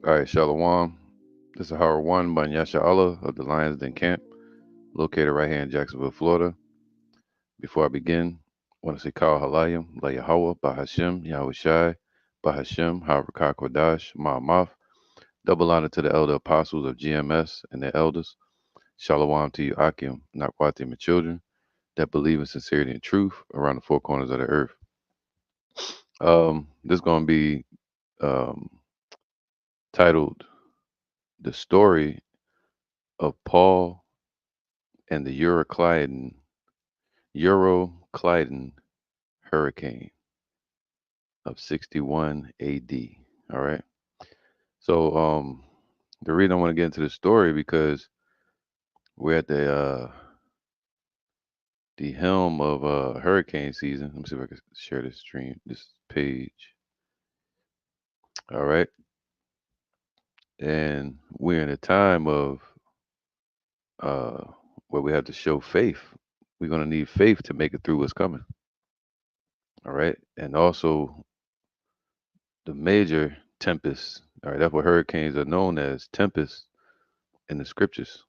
All right, Shalom. This is Howard One Banyasha Allah of the Lions Den Camp, located right here in Jacksonville, Florida. Before I begin, I want to say Kal Halayim, La Yahweh, Bahashem, Yahweh Shai, Bahashem, Harakah Kodash, Ma'amaf. Double honor to the elder apostles of GMS and their elders. Shalom to you, Akim, Nakwatim, and children that believe in sincerity and truth around the four corners of the earth. This is going to be um, titled The Story of Paul and the Euro-Clydon hurricane of 61 AD. All right. So the reason I want to get into the story because we're at the helm of hurricane season. Let me see if I can share this stream, this page. All right. And we're in a time of uh where we have to show faith. We're gonna need faith to make it through what's coming. All right. And also the major tempests. All right, that's what hurricanes are known as, tempests in the scriptures.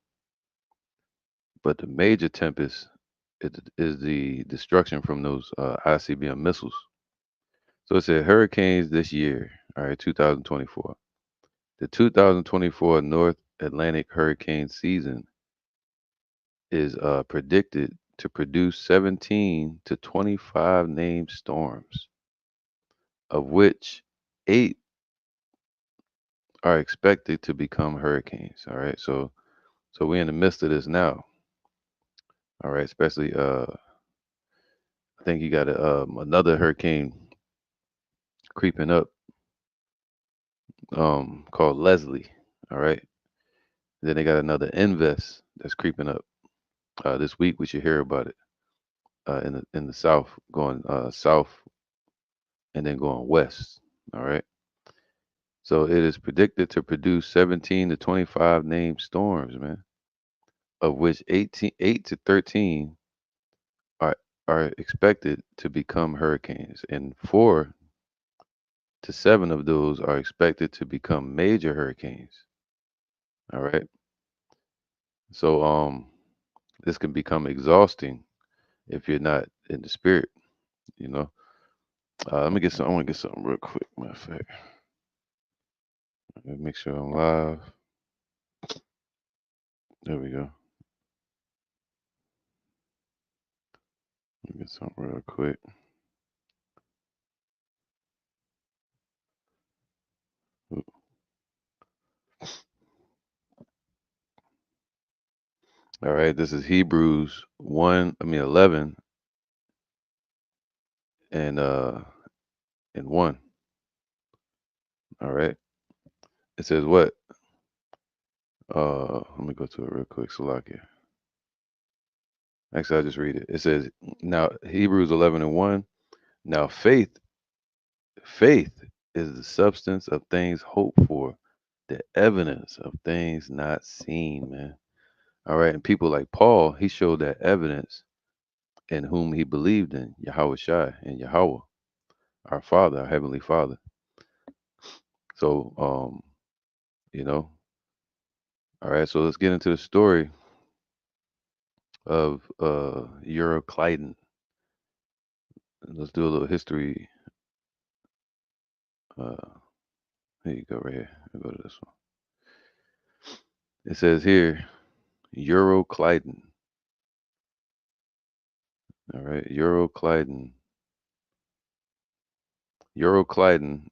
But the major tempest is the destruction from those ICBM missiles. So it said hurricanes this year, all right, 2024. The 2024 North Atlantic hurricane season is predicted to produce 17 to 25 named storms, of which eight are expected to become hurricanes. All right, so we're in the midst of this now. All right, especially I think you got another hurricane creeping up called Leslie. All right. Then they got another Invest that's creeping up. This week we should hear about it in the south, going south and then going west. All right. So it is predicted to produce 17 to 25 named storms, man, of which 8 to 13 are are expected to become hurricanes, and 4 to 7 of those are expected to become major hurricanes. All right. So this can become exhausting if you're not in the spirit, you know. Let me get some. I want to get something real quick. Matter of fact, let me make sure I'm live. There we go. Let me get something real quick. All right, this is Hebrews 11 and 1. All right. It says what? Let me go to it real quick. Salakia. Actually, I'll just read it. It says, now Hebrews 11 and 1. Now faith is the substance of things hoped for, the evidence of things not seen, man. All right. And people like Paul, he showed that evidence in whom he believed in, Yahweh Shai and Yahweh, our Father, our Heavenly Father. So, you know, all right. So let's get into the story of Euro-Clydon. Let's do a little history. Uh, here you go, right here. I'll go to this one. It says here, Euro-Clydon. All right, Euro-Clydon. Euro-Clydon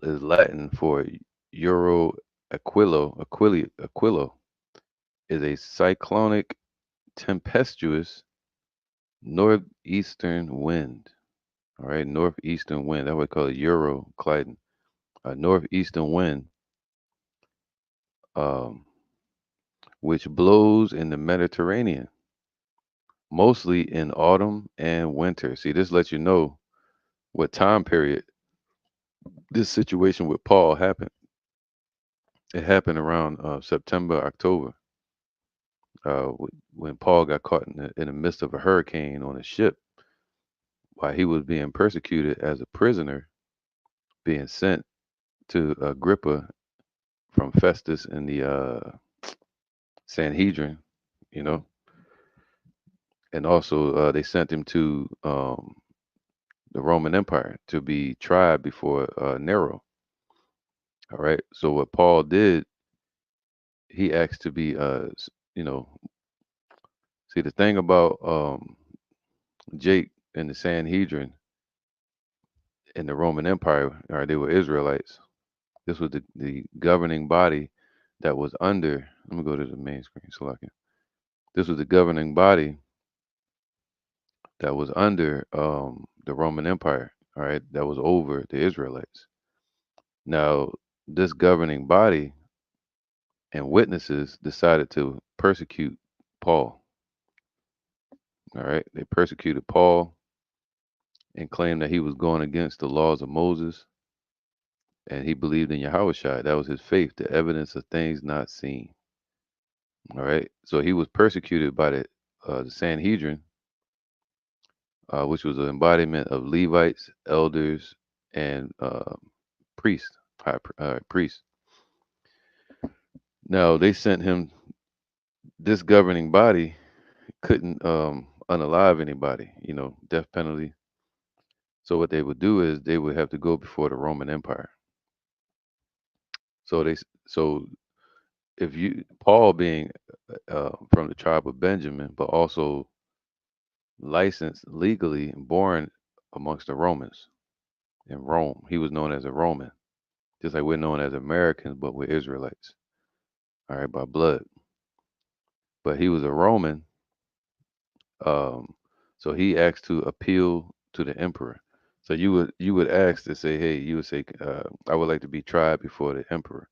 is Latin for Euro Aquilo is a cyclonic tempestuous northeastern wind. All right, northeastern wind. That's what we call it, Euro-Clydon. A northeastern wind, um, which blows in the Mediterranean, mostly in autumn and winter. See, this lets you know what time period this situation with Paul happened. It happened around September, October, when Paul got caught in the midst of a hurricane on a ship while he was being persecuted as a prisoner, being sent to Agrippa from Festus in the Sanhedrin, you know, and also they sent him to the Roman Empire to be tried before Nero. All right. So what Paul did, he asked to be, you know, see the thing about Jake and the Sanhedrin in the Roman Empire, all right, they were Israelites. This was the governing body that was under. Let me go to the main screen so I can. This was the governing body that was under the Roman Empire. All right, that was over the Israelites. Now, this governing body and witnesses decided to persecute Paul. All right, they persecuted Paul and claimed that he was going against the laws of Moses, and he believed in Yahushua. That was his faith, the evidence of things not seen. All right, so he was persecuted by the Sanhedrin, which was an embodiment of Levites, elders, and priests, priests. Now they sent him. This governing body couldn't unalive anybody, death penalty. So what they would do is they would have to go before the Roman Empire. So if you Paul being from the tribe of Benjamin, but also licensed legally and born amongst the Romans in Rome, he was known as a Roman, just like we're known as Americans, but we're Israelites, all right, by blood. But he was a Roman, um, so he asked to appeal to the emperor. So you would ask to say, hey, you would say, I would like to be tried before the emperor,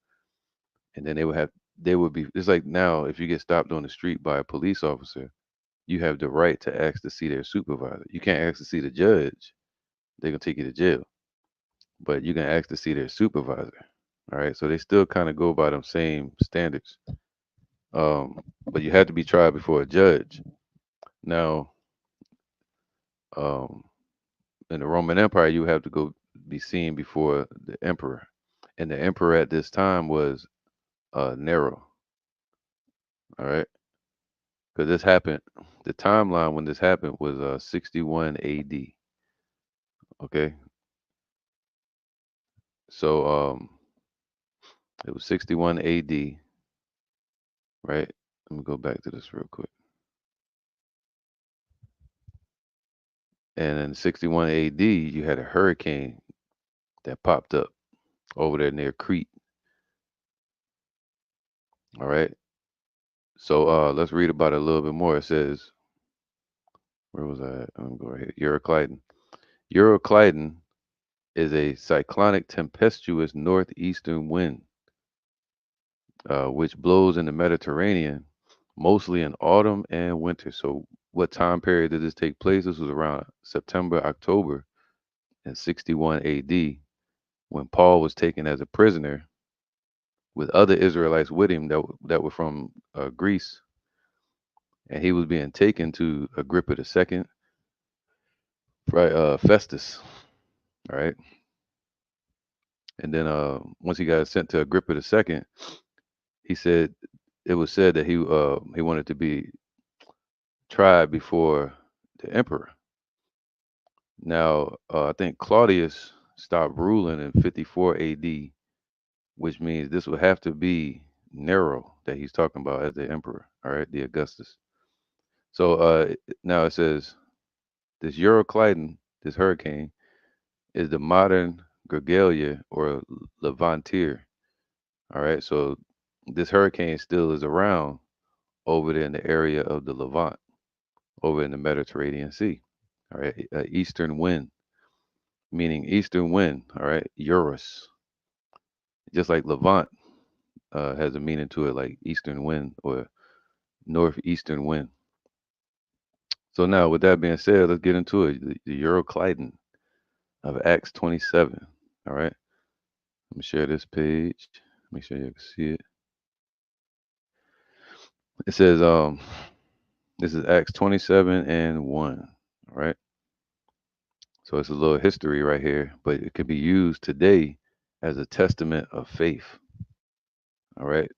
and then they would be. It's like now, if you get stopped on the street by a police officer, you have the right to ask to see their supervisor. You can't ask to see the judge; they're gonna take you to jail. But you can ask to see their supervisor. All right, so they still kind of go by them same standards. But you have to be tried before a judge. Now, um, in the Roman Empire, you have to go be seen before the emperor, and the emperor at this time was Nero. All right, because this happened. The timeline when this happened was 61 A.D. Okay, so it was 61 A.D. Right. Let me go back to this real quick. And in 61 A.D., you had a hurricane that popped up over there near Crete. All right. So let's read about it a little bit more. It says, where was I at? I'm going to go right here. Euro-Clydon. Euro-Clydon is a cyclonic tempestuous northeastern wind which blows in the Mediterranean mostly in autumn and winter. So, what time period did this take place? This was around September, October in 61 AD when Paul was taken as a prisoner with other Israelites with him that were from Greece, and he was being taken to Agrippa II, right? Festus, all right. And then once he got sent to Agrippa II, he said it was said that he wanted to be tried before the emperor. Now, I think Claudius stopped ruling in 54 AD, which means this would have to be Nero that he's talking about as the emperor, all right, the Augustus. So now it says this Euro-Clydon, this hurricane, is the modern Gregalia or Levantier, all right. So this hurricane still is around over there in the area of the Levant, over in the Mediterranean Sea, all right, eastern wind, meaning eastern wind, all right, Eurus, just like Levant has a meaning to it, like eastern wind or northeastern wind. So now, with that being said, let's get into it. The Euro-Clydon of Acts 27. All right, let me share this page. Make sure you can see it. It says, this is Acts 27 and 1. All right, so it's a little history right here, but it could be used today as a testament of faith. All right.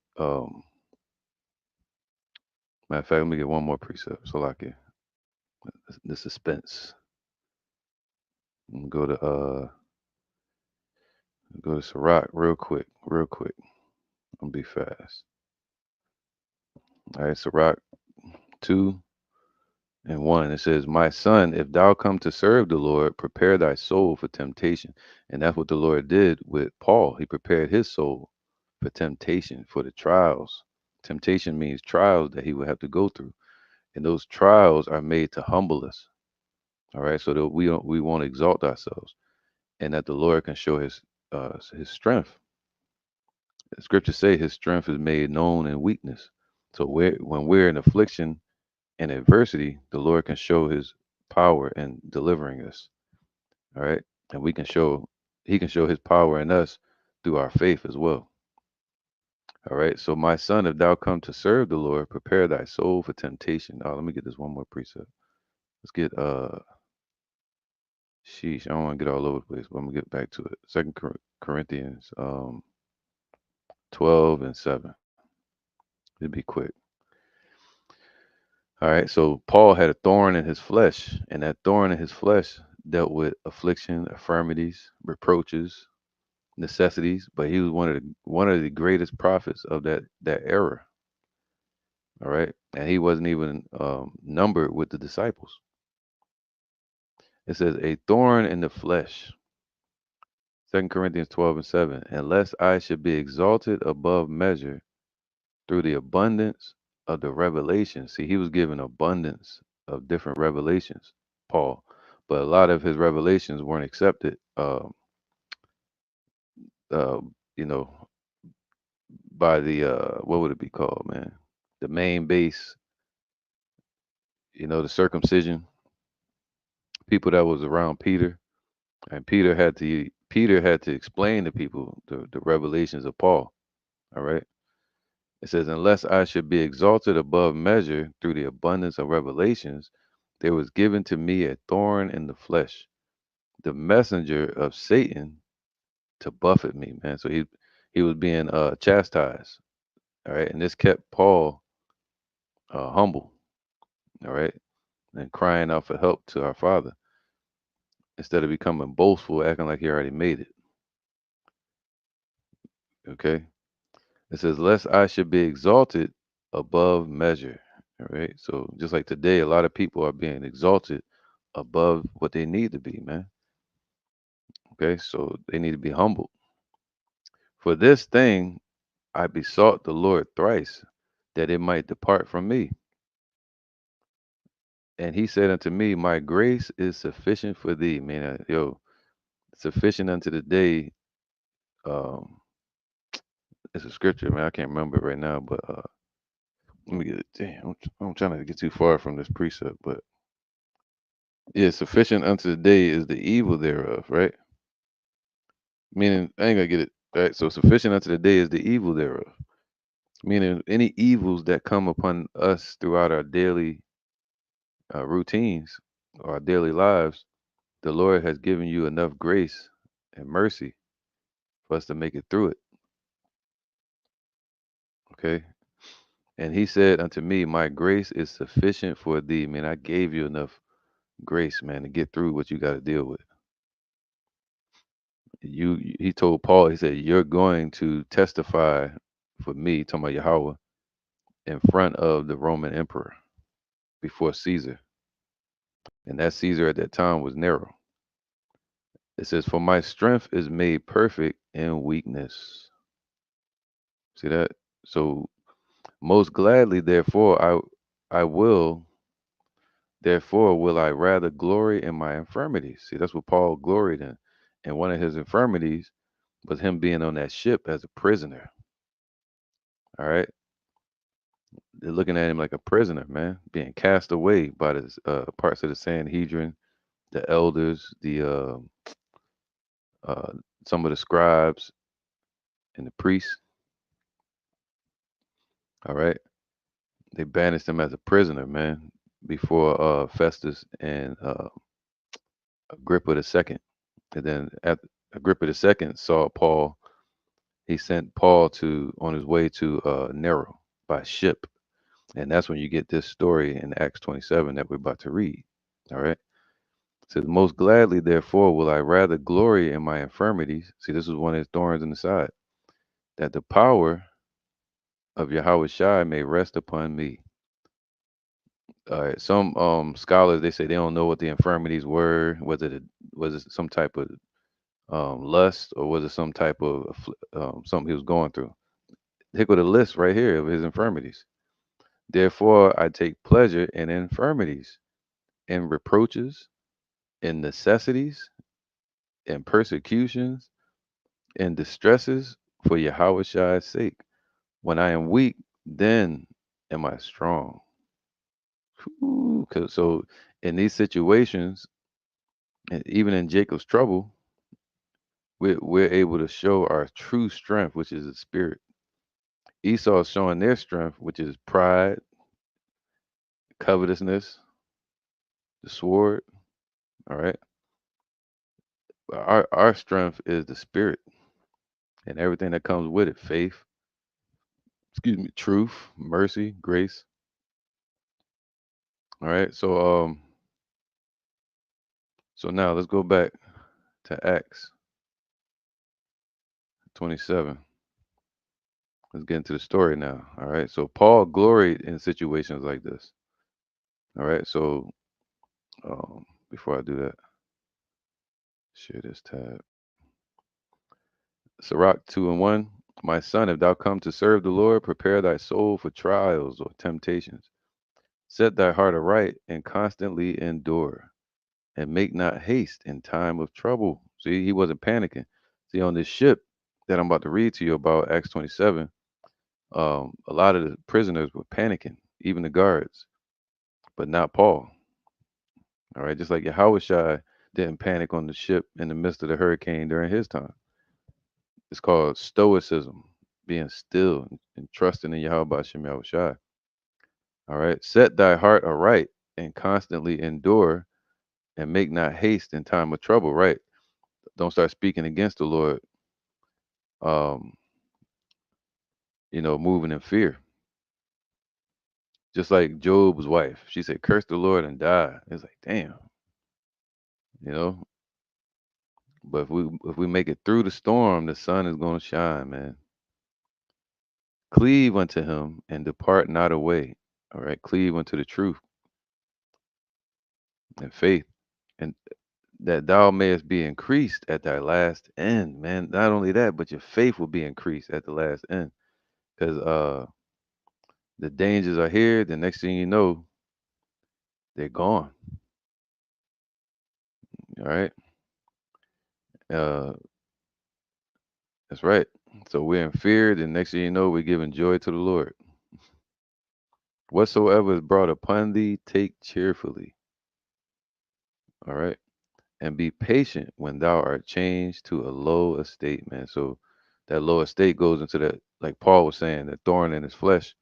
Matter of fact, let me get one more precept so I can the suspense. I'm gonna go to Sirach real quick, real quick. I'm gonna be fast. All right, Sirach 2:1. It says, "My son, if thou come to serve the Lord, prepare thy soul for temptation." And that's what the Lord did with Paul. He prepared his soul for temptation, for the trials. Temptation means trials that he would have to go through, and those trials are made to humble us. All right, so that we won't exalt ourselves, and that the Lord can show his strength. The scriptures say his strength is made known in weakness. So when we're in affliction and adversity, the Lord can show his power in delivering us. All right. And he can show his power in us through our faith as well. All right. So my son, if thou come to serve the Lord, prepare thy soul for temptation. Oh, let me get this one more precept. Let's get sheesh. I don't want to get all over the place, but I'm gonna get back to it. Second Corinthians 12:7. It'd be quick. All right. So Paul had a thorn in his flesh, and that thorn in his flesh dealt with affliction, infirmities, reproaches, necessities. But he was one of the greatest prophets of that era. All right, and he wasn't even numbered with the disciples. It says a thorn in the flesh. 2 Corinthians 12:7. Unless I should be exalted above measure through the abundance of the revelation. See, he was given abundance of different revelations, Paul, but a lot of his revelations weren't accepted. Uh, you know, by the what would it be called, man? The main base, the circumcision people that was around Peter, and Peter had to explain to people the revelations of Paul. All right. It says, unless I should be exalted above measure through the abundance of revelations, there was given to me a thorn in the flesh, the messenger of Satan to buffet me, man. So he was being chastised. All right. And this kept Paul humble. All right. And crying out for help to our Father instead of becoming boastful, acting like he already made it. Okay. It says, lest I should be exalted above measure. All right. So just like today, a lot of people are being exalted above what they need to be, man. Okay. So they need to be humbled. For this thing I besought the Lord thrice that it might depart from me. And he said unto me, my grace is sufficient for thee. Man, sufficient unto the day. Um, it's a scripture, man. I can't remember it right now, but let me get it. Damn, I'm trying not to get too far from this precept, but yeah, sufficient unto the day is the evil thereof, right? Meaning, I ain't gonna get it right. So sufficient unto the day is the evil thereof. Meaning, any evils that come upon us throughout our daily routines or our daily lives, the Lord has given you enough grace and mercy for us to make it through it. Okay. And he said unto me, my grace is sufficient for thee. Man, I gave you enough grace, man, to get through what you got to deal with. He told Paul, he said, you're going to testify for me, talking about Yahweh, in front of the Roman emperor before Caesar. And that Caesar at that time was Nero. It says, for my strength is made perfect in weakness. See that? So most gladly, therefore will I rather glory in my infirmities. See, that's what Paul gloried in. And one of his infirmities was him being on that ship as a prisoner. All right. They're looking at him like a prisoner, man, being cast away by the parts of the Sanhedrin, the elders, the uh, some of the scribes and the priests. All right. They banished him as a prisoner, man, before Festus and Agrippa II. And then Agrippa II saw Paul. He sent Paul to on his way to Nero by ship, and that's when you get this story in Acts 27 that we're about to read. All right. It says, "Most gladly, therefore, will I rather glory in my infirmities." See, this is one of his thorns in the side, that the power of Yahweh Shai may rest upon me. All right. Some scholars, they say they don't know what the infirmities were. Was it some type of lust, or was it some type of something he was going through? Here go the list right here of his infirmities. Therefore, I take pleasure in infirmities, in reproaches, in necessities, in persecutions, in distresses, for Yahweh's sake. When I am weak, then am I strong. Ooh, 'cause so in these situations, and even in Jacob's trouble, we're able to show our true strength, which is the spirit. Esau is showing their strength, which is pride, covetousness, the sword. All right. Our strength is the spirit and everything that comes with it: faith, excuse me, truth, mercy, grace. All right. So now let's go back to Acts 27. Let's get into the story now. All right. So Paul gloried in situations like this. All right. So before I do that, share this tab. Sirach 2 and 1. My son, if thou come to serve the Lord, prepare thy soul for trials or temptations. Set thy heart aright and constantly endure, and make not haste in time of trouble. See, he wasn't panicking. See, on this ship that I'm about to read to you about, Acts 27, a lot of the prisoners were panicking, even the guards, but not Paul. All right, just like Yahushua didn't panic on the ship in the midst of the hurricane during his time. It's called stoicism, being still and trusting in Yahweh Shem Yahushua. All right, set thy heart aright and constantly endure, and make not haste in time of trouble. Right, don't start speaking against the Lord. Um, moving in fear. Just like Job's wife, she said, "Curse the Lord and die." It's like, damn, you know. But if we make it through the storm, the sun is going to shine, man. Cleave unto Him and depart not away. All right, cleave unto the truth and faith, and that thou mayest be increased at thy last end, man. Not only that, but your faith will be increased at the last end, because the dangers are here. The next thing you know, they're gone. All right. Uh, That's right. So we're in fear. The next thing you know, we're giving joy to the Lord. Whatsoever is brought upon thee, take cheerfully. All right. And be patient when thou art changed to a low estate, man. So that low estate goes into that, like Paul was saying, the thorn in his flesh,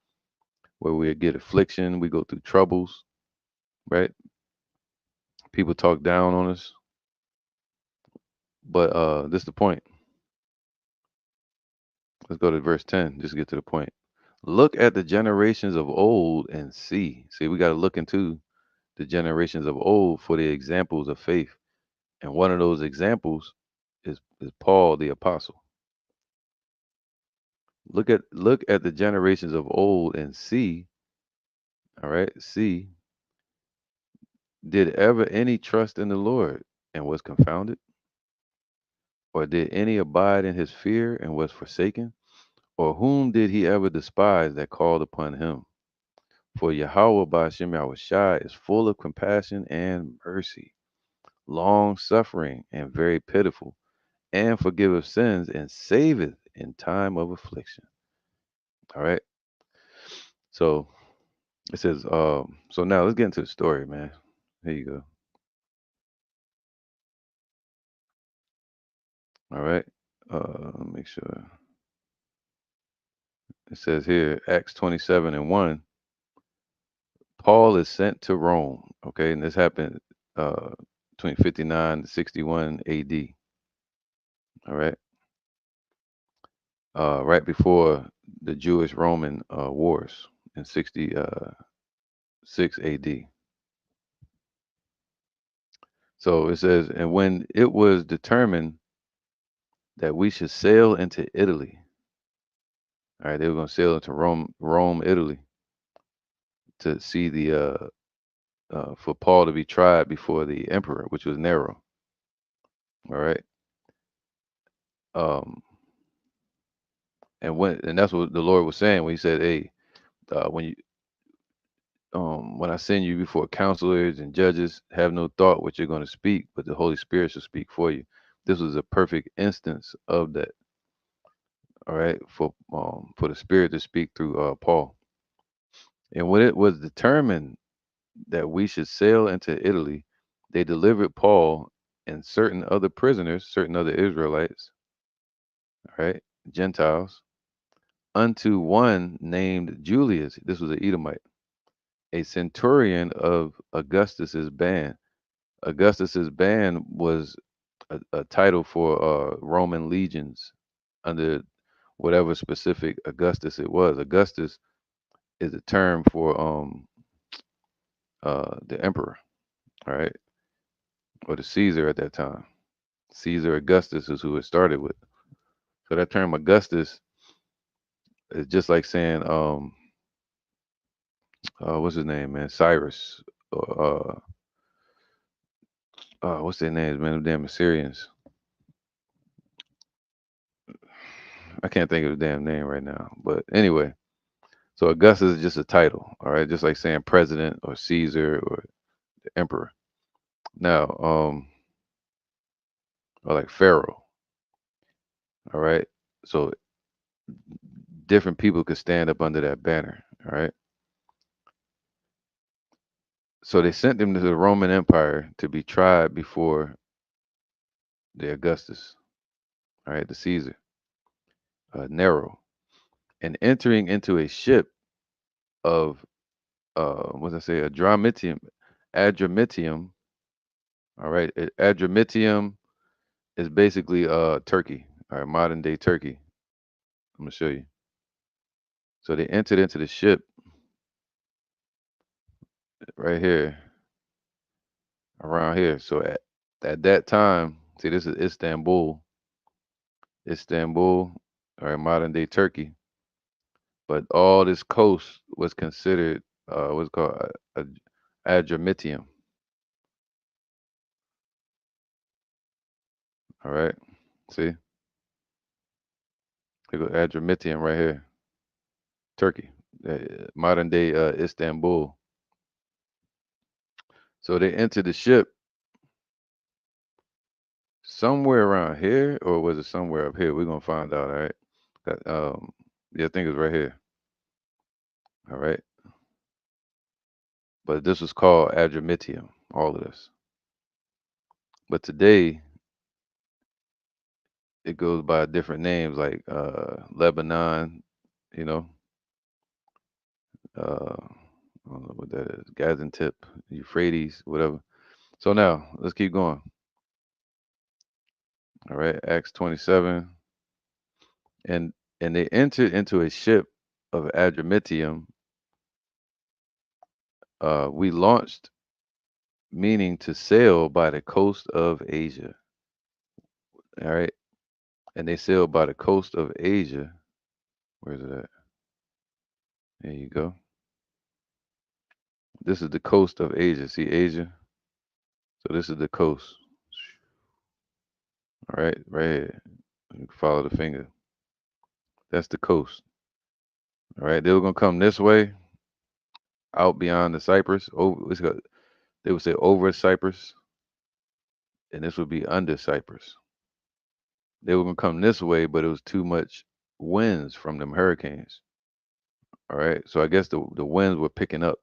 where we get affliction, we go through troubles, right? People talk down on us. But this is the point. Let's go to verse 10. Just get to the point. Look at the generations of old and see. See, we got to look into the generations of old for the examples of faith. And one of those examples is Paul the apostle. Look at the generations of old and see, all right, see, did ever any trust in the Lord and was confounded? Or did any abide in his fear and was forsaken? Or whom did he ever despise that called upon him? For Yahweh Ba'ashem Yahushai is full of compassion and mercy, long suffering and very pitiful, and forgiveth sins and saveth in time of affliction. All right. So it says, so now let's get into the story, man. Here you go. All right. Make sure it says here, Acts 27 and 1, Paul is sent to Rome. Okay, and this happened uh between 59 and 61 AD. All right, right before the Jewish Roman wars in 66 AD. So it says, and when it was determined that we should sail into Italy, all right, they were going to sail into Rome, Italy, to see for Paul to be tried before the emperor, which was Nero. All right, um, and that's what the Lord was saying when He said, "Hey, when I send you before counselors and judges, have no thought what you're going to speak, but the Holy Spirit shall speak for you." This was a perfect instance of that. All right, for the Spirit to speak through Paul. And when it was determined that we should sail into Italy, they delivered Paul and certain other prisoners, certain other Israelites, all right, Gentiles, unto one named Julius. This was an Edomite, a centurion of Augustus's band. Augustus's band was a title for Roman legions under whatever specific Augustus it was. Augustus is a term for the emperor, all right, or the Caesar at that time. Caesar Augustus is who it started with. So that term Augustus is just like saying what's his name, man? Cyrus, or what's their names, man? Them damn Assyrians. I can't think of the damn name right now. But anyway, so Augustus is just a title, all right, just like saying president or Caesar or the emperor. Now, or like Pharaoh, all right. So different people could stand up under that banner, all right. So they sent them to the Roman Empire to be tried before the Augustus, all right, the Caesar, Nero, and entering into a ship of what's I say, Adramitium, all right. Adramitium is basically Turkey, all right, modern day Turkey. I'm gonna show you. So they entered into the ship right here, around here. So at that time, see, this is Istanbul, all right, modern day Turkey. But all this coast was considered what's called Adramitium. All right, see, they go Adramitium right here, Turkey, modern day Istanbul. So they entered the ship somewhere around here, or was it somewhere up here? We're gonna find out. All right, yeah, I think it's right here. All right, but this was called Adramitium. All of this, but today it goes by different names like Lebanon, you know, I don't know what that is, Gaziantep, Euphrates, whatever. So now let's keep going. All right, Acts 27, and they entered into a ship of Adramitium. We launched, meaning to sail by the coast of Asia. All right, and they sailed by the coast of Asia. Where's it at? There you go. This is the coast of Asia. See Asia? So this is the coast. All right, right here. You can follow the finger. That's the coast. All right, they were gonna come this way, out beyond the Cyprus. They would say over Cyprus, and this would be under Cyprus. They were gonna come this way, but it was too much winds from them hurricanes. All right, so I guess the winds were picking up.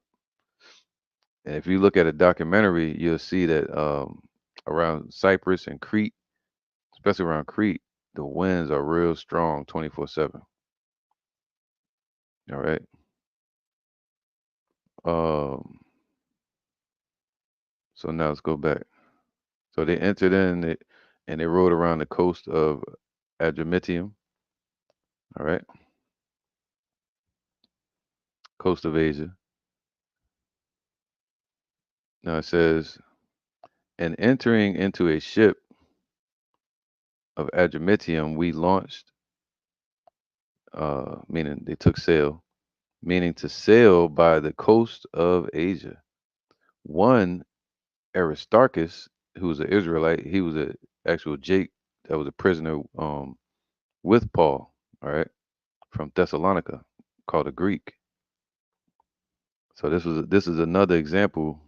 And if you look at a documentary, you'll see that around Cyprus and Crete, especially around Crete, the winds are real strong, 24/7. All right. Um, so now let's go back. So they entered in it, and they rode around the coast of Adramyttium. All right, coast of Asia. Now it says, and entering into a ship of Adramyttium, we launched, meaning they took sail, meaning to sail by the coast of Asia. One Aristarchus, who was an Israelite, he was a actual Jake that was a prisoner with Paul, all right, from Thessalonica, called a Greek. So this is another example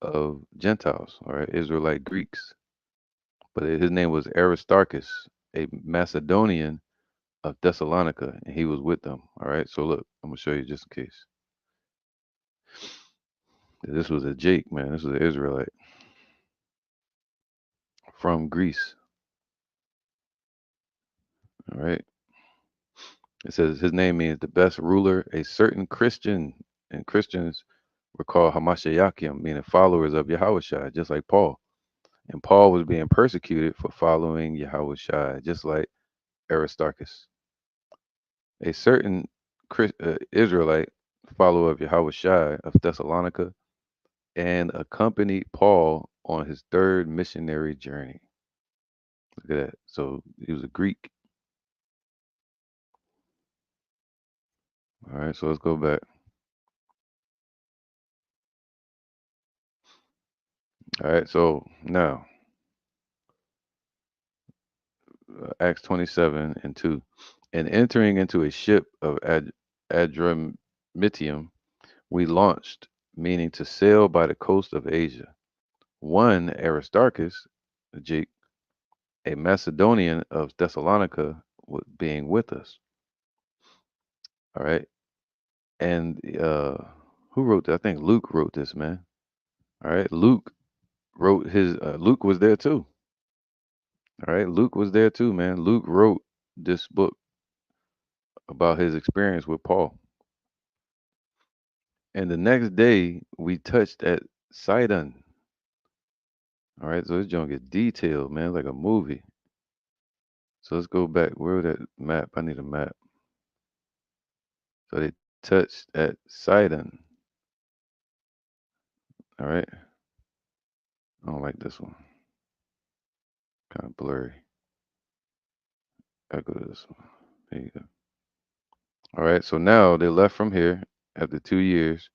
of Gentiles, all right, Israelite Greeks. But his name was Aristarchus, a Macedonian of Thessalonica, and he was with them. All right. So look, I'm gonna show you just in case. This was a Jake, man. This was an Israelite from Greece. All right. It says his name means the best ruler, a certain Christian, and Christians were called Hamashiachim, meaning followers of Yahushua, just like Paul. And Paul was being persecuted for following Yahushua, just like Aristarchus. A certain Israelite follower of Yahushua of Thessalonica and accompanied Paul on his third missionary journey. Look at that. So he was a Greek. All right, so let's go back. All right, so now Acts 27 and 2. And entering into a ship of Adramyttium, we launched, meaning to sail by the coast of Asia. One Aristarchus, Jake, a Macedonian of Thessalonica, being with us. All right. And who wrote that? I think Luke wrote this, man. All right. Luke wrote his Luke was there too. All right. Luke was there too, man. Luke wrote this book about his experience with Paul. And the next day we touched at Sidon. All right. So this joint gets detailed, man, like a movie. So let's go back. Where was that map? I need a map. So they touched at Sidon. All right. I don't like this one. Kind of blurry. I go to this one. There you go. All right. So now they left from here after 2 years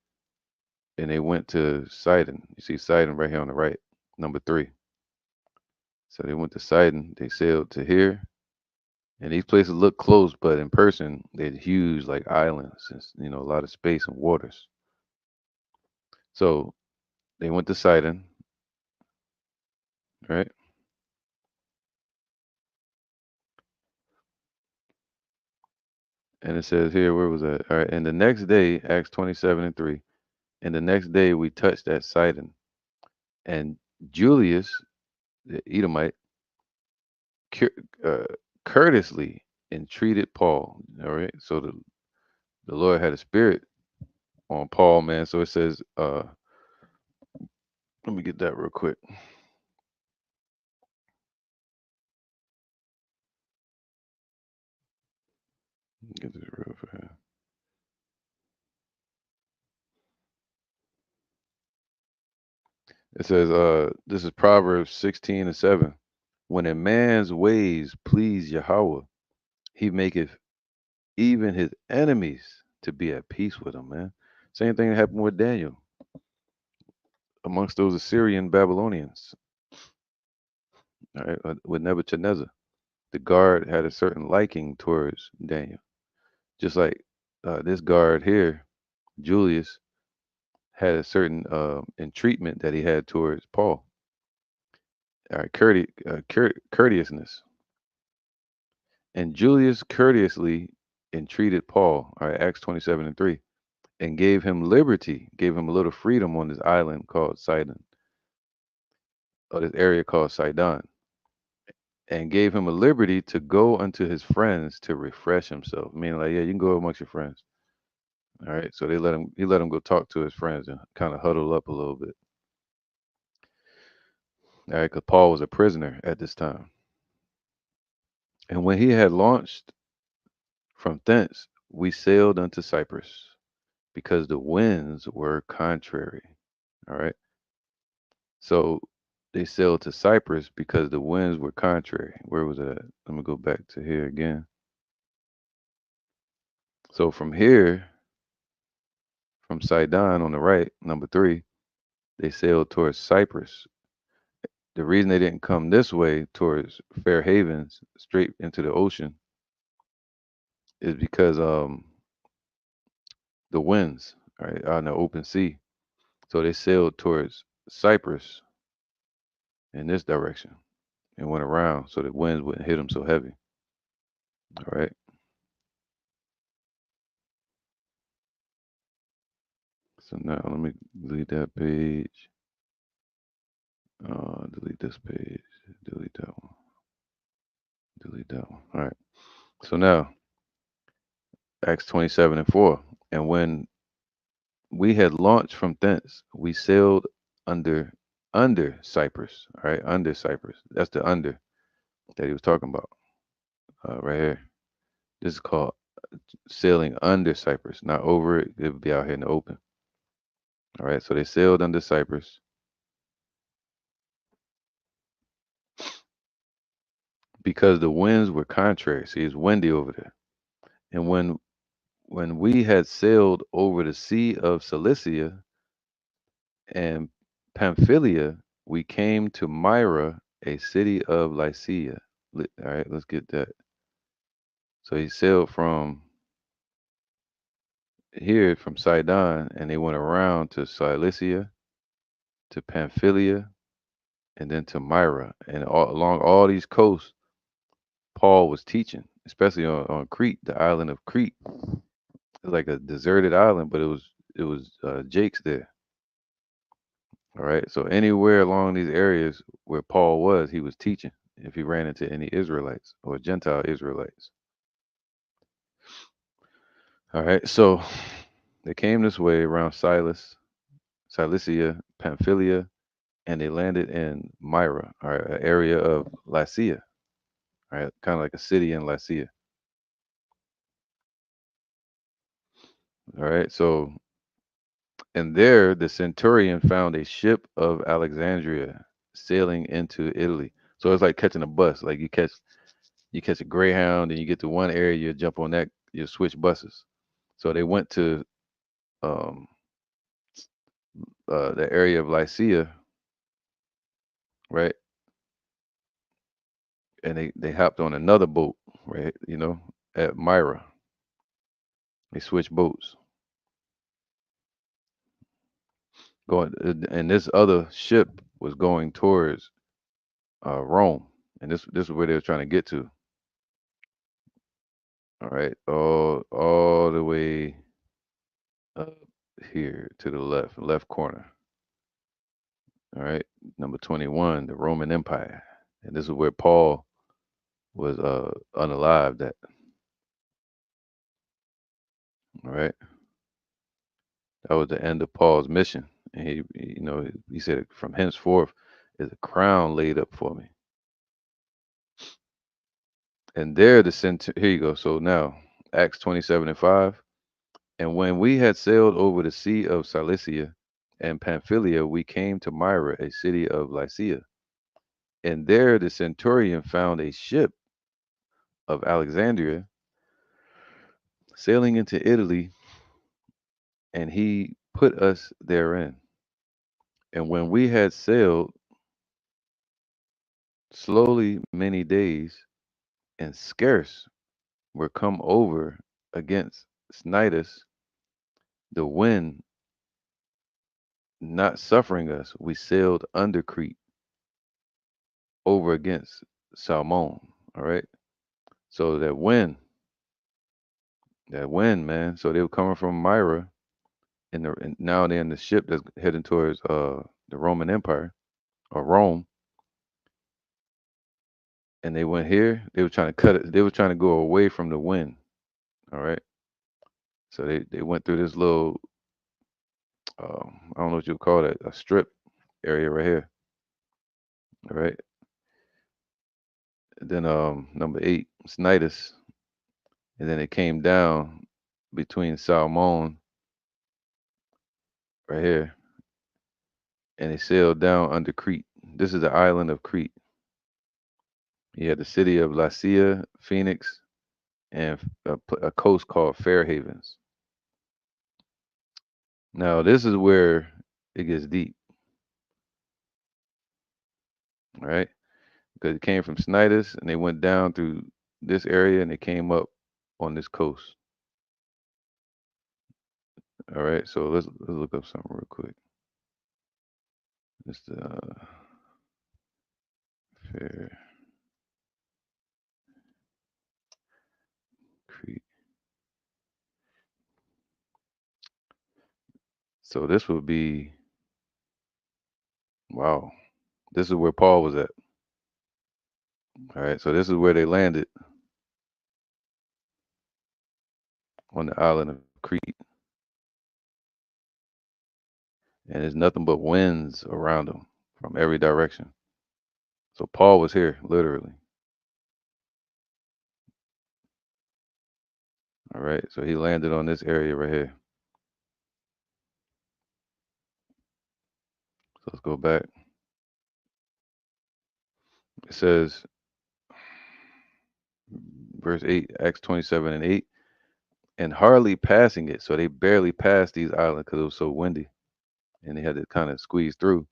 and they went to Sidon. You see Sidon right here on the right, number 3. So they went to Sidon. They sailed to here. And these places look close, but in person, they're huge, like islands. It's, a lot of space and waters. So they went to Sidon, right? And it says here, where was that? All right. And the next day, Acts 27 and 3. And the next day we touched at Sidon. And Julius, the Edomite, cur- uh, courteously entreated Paul. All right. So the Lord had a spirit on Paul, man. So it says, let me get that real quick. Get this real fast. It says, this is Proverbs 16 and 7. When a man's ways please Yahweh, he maketh even his enemies to be at peace with him, man. Same thing happened with Daniel amongst those Assyrian Babylonians, all right, with Nebuchadnezzar. The guard had a certain liking towards Daniel, just like this guard here, Julius, had a certain entreatment that he had towards Paul. All right, courteousness. And Julius courteously entreated Paul, all right, Acts 27 and 3, and gave him liberty, gave him a little freedom on this island called Sidon, or this area called Sidon, and gave him a liberty to go unto his friends to refresh himself. Meaning, like, yeah, you can go amongst your friends. All right. So he let him go talk to his friends and kind of huddle up a little bit. All right, because Paul was a prisoner at this time. And when he had launched from thence, we sailed unto Cyprus, because the winds were contrary. All right. So they sailed to Cyprus because the winds were contrary. Where was it at? Let me go back to here again. So from here, from Sidon on the right, number three, they sailed towards Cyprus. The reason they didn't come this way towards Fair Havens, straight into the ocean, is because the winds, right, out in the open sea. So they sailed towards Cyprus in this direction and went around so the winds wouldn't hit them so heavy. All right. So now let me delete that page. Delete this page. Delete that one. Delete that one. All right. So now Acts 27 and 4. And when we had launched from thence, we sailed under Cyprus. All right, under Cyprus. That's the under that he was talking about. Right here. This is called sailing under Cyprus, not over it. It would be out here in the open. All right. So they sailed under Cyprus because the winds were contrary. See, it's windy over there. And when we had sailed over the sea of Cilicia and Pamphylia, we came to Myra, a city of Lycia. All right, let's get that. So he sailed from here, from Sidon, and they went around to Cilicia, to Pamphylia, and then to Myra. And along all these coasts, Paul was teaching, especially on Crete, the island of Crete. It's like a deserted island, but it was Jake's there. All right. So anywhere along these areas where Paul was, he was teaching if he ran into any Israelites or Gentile Israelites. All right. So they came this way around Cilicia, Pamphylia, and they landed in Myra, all right, an area of Lycia, all right, kind of like a city in Lycia. All right. So, and there the centurion found a ship of Alexandria sailing into Italy. So it's like catching a bus. Like you catch a Greyhound and you get to one area, you jump on that, you switch buses. So they went to um, the area of Lycia, right? And they hopped on another boat, right? At Myra. They switched boats. And this other ship was going towards Rome, and this is where they were trying to get to. All right, all the way up here to the left corner. All right, number 21, the Roman Empire, and this is where Paul was unalived at. All right, that was the end of Paul's mission, and he said, "From henceforth is a crown laid up for me." And there here you go. So now Acts 27 and 5. And when we had sailed over the sea of Cilicia and Pamphylia, we came to Myra, a city of Lycia. And there the centurion found a ship of Alexandria sailing into Italy, and he put us therein. And when we had sailed slowly many days, and scarce were come over against Cnidus, the wind not suffering us, we sailed under Crete over against Salmon. All right. So that wind, man. So they were coming from Myra, and now they're in the ship that's heading towards the Roman Empire or Rome, and they went here. They were trying to cut it. They were trying to go away from the wind. All right. So they went through this little I don't know what you would call that, a strip area right here. All right. Then number 8, Snitus, and then it came down between Salmon right here, and it sailed down under Crete. This is the island of Crete. You had the city of Lycia, Phoenix, and a coast called Fair Havens. Now this is where it gets deep, all right? Because it came from Snitus and they went down through this area and they came up on this coast. All right, so let's look up something real quick. It's Fair Crete. So this would be wow. This is where Paul was at. All right, so this is where they landed on the island of Crete, and there's nothing but winds around them from every direction. So Paul was here, literally. All right, so he landed on this area right here. So let's go back. It says, verse 8, Acts 27 and 8, and hardly passing it. So they barely passed these islands because it was so windy and they had to kind of squeeze through.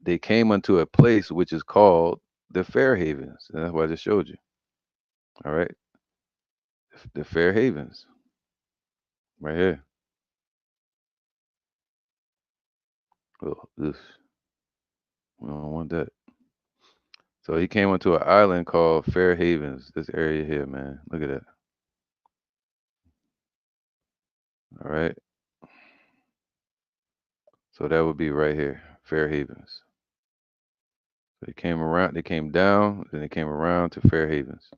They came unto a place which is called the Fair Havens. And that's what I just showed you. All right, the Fair Havens right here. Well, this, we don't want that. So he came onto an island called Fair Havens. This area here, man. Look at that. All right. So that would be right here, Fair Havens. They came around, they came down, then they came around to Fair Havens.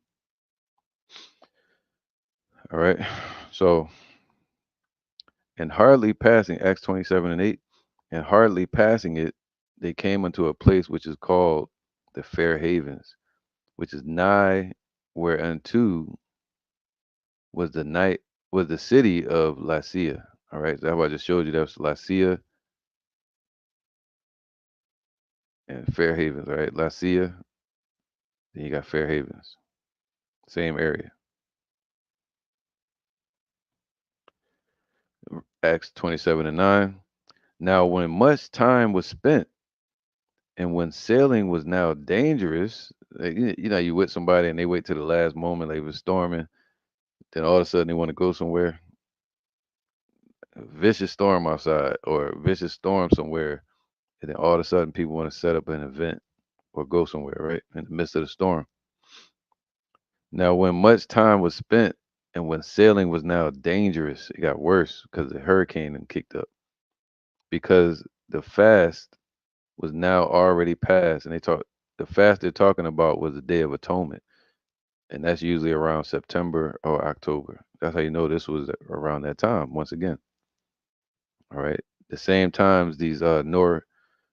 All right. So, and hardly passing Acts 27 and 8, and hardly passing it, they came unto a place which is called the Fair Havens, which is nigh whereunto was the night was the city of Lycia. All right. So that's what I just showed you. That was Lycia and Fair Havens, all right? Lycia, then you got Fair Havens. Same area. Acts 27 and 9. Now, when much time was spent and when sailing was now dangerous, like, you know, you with somebody and they wait to the last moment, like it was storming, then all of a sudden they want to go somewhere, a vicious storm outside or a vicious storm somewhere, and then all of a sudden people want to set up an event or go somewhere, right? In the midst of the storm. Now, when much time was spent and when sailing was now dangerous, it got worse because the hurricane and kicked up because the fast was now already past, and the fast they're talking about was the Day of Atonement, and that's usually around September or October. That's how you know this was around that time. Once again, all right. The same times these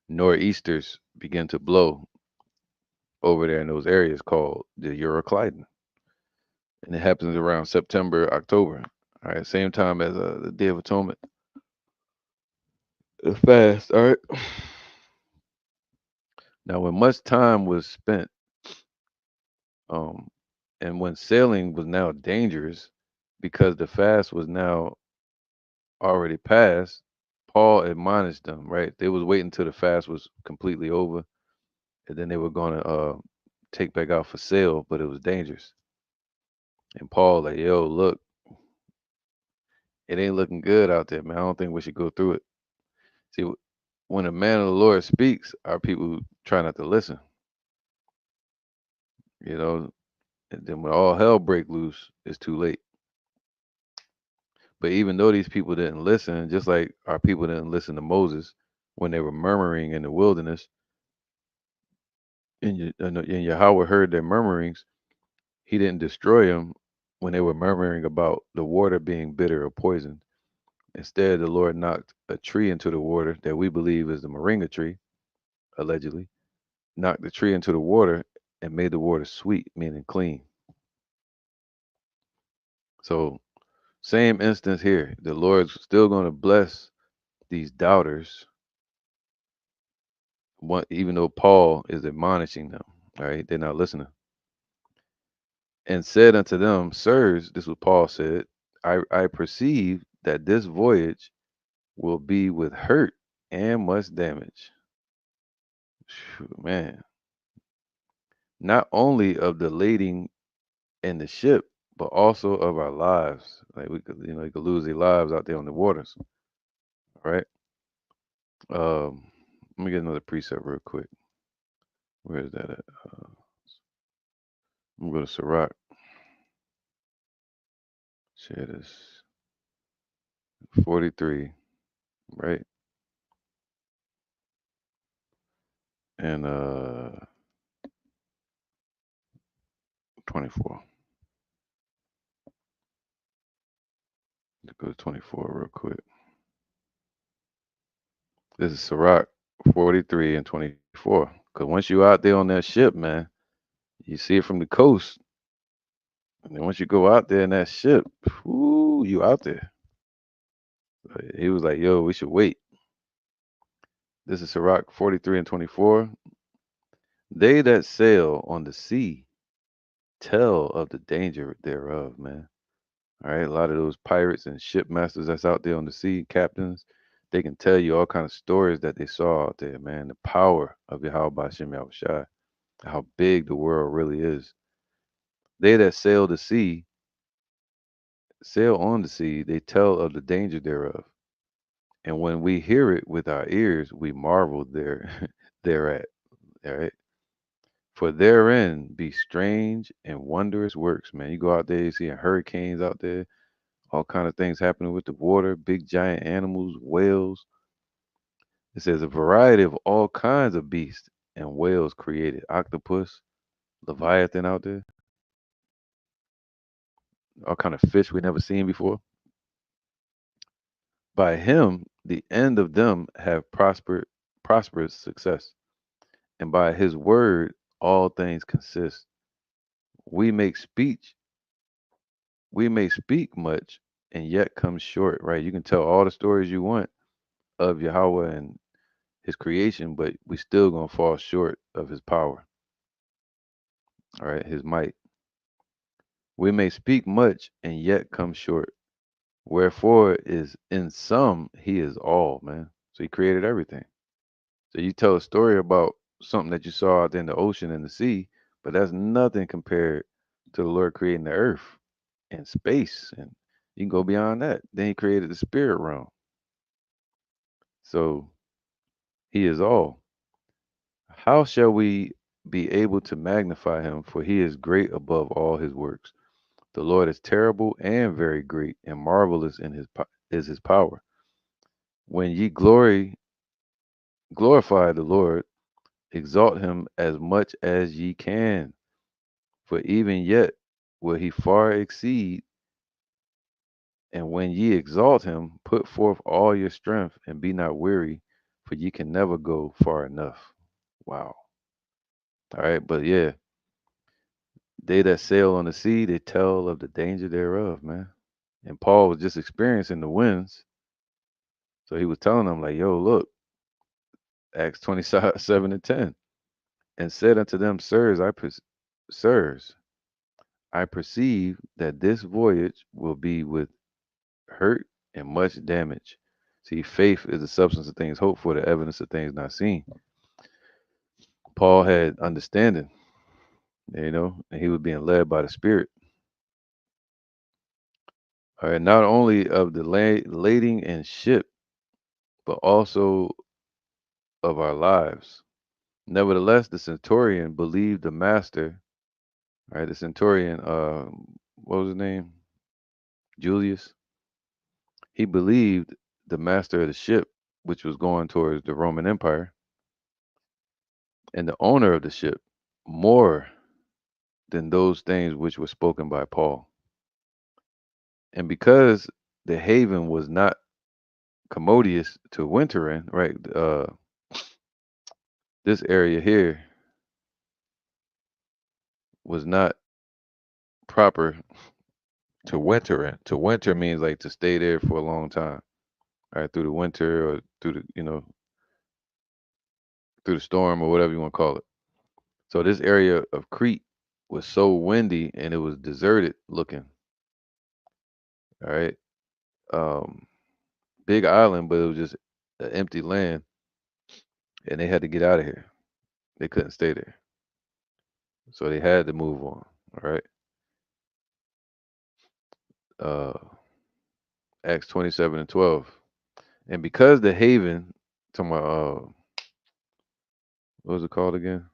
nor'easters begin to blow over there in those areas called the Euro-Clydon, and it happens around September, October. All right, same time as the Day of Atonement, the fast. All right. Now, when much time was spent, um, and when sailing was now dangerous, because the fast was now already past, Paul admonished them. Right, they was waiting till the fast was completely over, and then they were gonna take back out for sale, but it was dangerous. And Paul like, yo, look, it ain't looking good out there, man. I don't think we should go through it. See, when a man of the Lord speaks, our people try not to listen. You know, and then when all hell break loose, it's too late. But even though these people didn't listen, just like our people didn't listen to Moses when they were murmuring in the wilderness, and Yahweh heard their murmurings, he didn't destroy them when they were murmuring about the water being bitter or poisoned. Instead, the Lord knocked a tree into the water that we believe is the moringa tree, allegedly. knocked the tree into the water and made the water sweet, meaning clean. So, same instance here. The Lord's still going to bless these doubters, even though Paul is admonishing them. All right, they're not listening. And said unto them, Sirs, this is what Paul said, I perceive that this voyage will be with hurt and much damage. Phew, man, not only of the lading and the ship, but also of our lives. Like we could, you could lose their lives out there on the waters. All right. Let me get another precept real quick. Where is that at? I'm gonna go to Sirach. Share this. 43, right? And 24. Let's go to 24 real quick. This is Sirach 43 and 24. Because once you out there on that ship, man, you see it from the coast. And then once you go out there in that ship, whoo, you out there. He was like, yo, we should wait. This is Sirach 43 and 24. They that sail on the sea tell of the danger thereof, man. All right, a lot of those pirates and shipmasters that's out there on the sea, captains, they can tell you all kind of stories that they saw out there, man. The power of Yahweh Bashim Yahushai, how big the world really is. They that sail on the sea, they tell of the danger thereof. And when we hear it with our ears, we marvel thereat. All right. For therein be strange and wondrous works, man. You go out there, you see hurricanes out there, all kind of things happening with the water, big giant animals, whales. It says a variety of all kinds of beasts and whales created. Octopus, Leviathan out there, all kind of fish we never seen before. By him, the end of them have prosperous success. And by his word, all things consist. We make speech, we may speak much and yet come short, right? You can tell all the stories you want of Yahweh and his creation, but we still gonna fall short of his power, all right, his might. We may speak much and yet come short. Wherefore is in some he is all, man. So he created everything. So you tell a story about something that you saw out there in the ocean and the sea, but that's nothing compared to the Lord creating the earth and space. And you can go beyond that. Then he created the spirit realm. So he is all. How shall we be able to magnify him? For he is great above all his works. The Lord is terrible and very great, and marvelous in is his power. When ye glorify the Lord, exalt him as much as ye can, for even yet will he far exceed. And when ye exalt him, put forth all your strength and be not weary, for ye can never go far enough. Wow. All right, but yeah, they that sail on the sea, they tell of the danger thereof, man. And Paul was just experiencing the winds. So he was telling them, like, yo, look, Acts 27 and 10, and said unto them, Sirs, I perceive that this voyage will be with hurt and much damage. See, faith is the substance of things hoped for, the evidence of things not seen. Paul had understanding, and he was being led by the Spirit. All right, not only of the lading and ship, but also of our lives. Nevertheless, the centurion believed the master. All right, the centurion, what was his name? Julius. He believed the master of the ship, which was going towards the Roman Empire, and the owner of the ship more than those things which were spoken by Paul. And because the haven was not commodious to winter in, right? This area here. was not proper to winter in. To winter means like to stay there for a long time, right? Through the winter or through the through the storm or whatever you want to call it. So this area of Crete was so windy and it was deserted looking. All right, um, big island, but it was just an empty land, and they had to get out of here. They couldn't stay there, so they had to move on. All right, uh, Acts 27 and 12, and because the haven, to my what was it called again?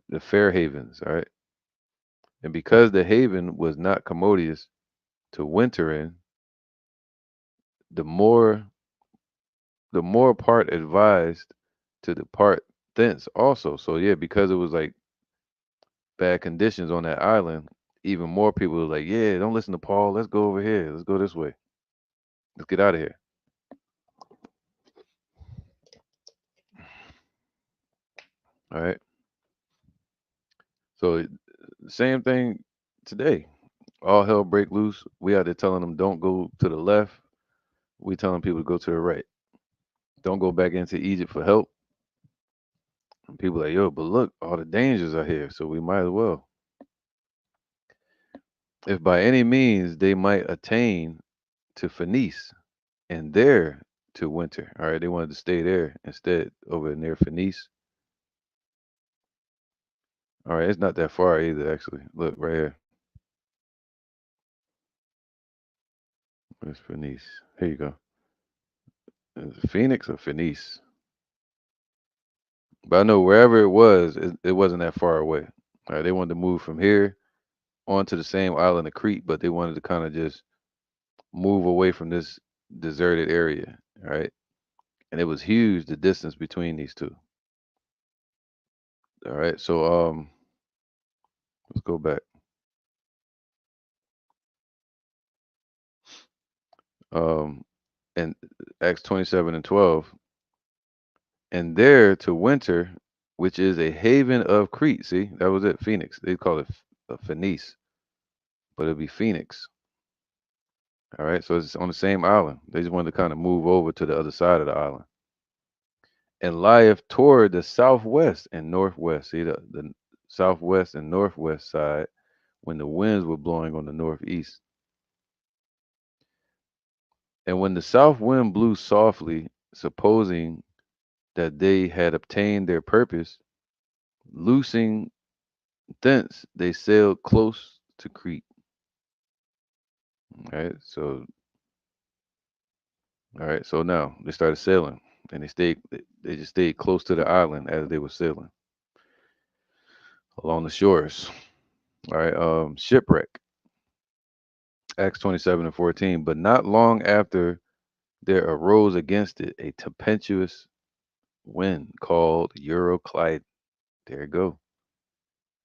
The Fair Havens. All right, and because the haven was not commodious to winter in, the more the more part advised to depart thence also. So yeah, because it was like bad conditions on that island, even more people were like, yeah, don't listen to Paul. Let's go over here. Let's go this way. Let's get out of here. All right. So same thing today. All hell break loose. We out there telling them don't go to the left. We telling people to go to the right. Don't go back into Egypt for help. And people like, yo, but look, all the dangers are here, so we might as well. If by any means they might attain to Phoenice and there to winter. All right, they wanted to stay there instead over near Phoenice. All right, it's not that far either, actually. Look right here. Where's Phoenice? Here you go. Is it Phoenix or Phoenice? But I know wherever it was, it wasn't that far away. All right, they wanted to move from here onto the same island of Crete, but they wanted to kind of just move away from this deserted area. All right, and it was huge the distance between these two. All right, so let's go back. Um, and Acts 27 and 12, and there to winter, which is a haven of Crete. See, that was it, Phoenix. They call it Phoenice, but it'll be Phoenix. All right, so it's on the same island. They just wanted to kind of move over to the other side of the island, and lieth toward the southwest and northwest. See the southwest and northwest side when the winds were blowing on the northeast. And when the south wind blew softly, supposing that they had obtained their purpose, loosing thence they sailed close to Crete. All right, so now they started sailing, and they just stayed close to the island as they were sailing along the shores. All right, shipwreck. Acts 27 and 14. But not long after there arose against it a tempestuous wind called Euro-Clydon. There you go.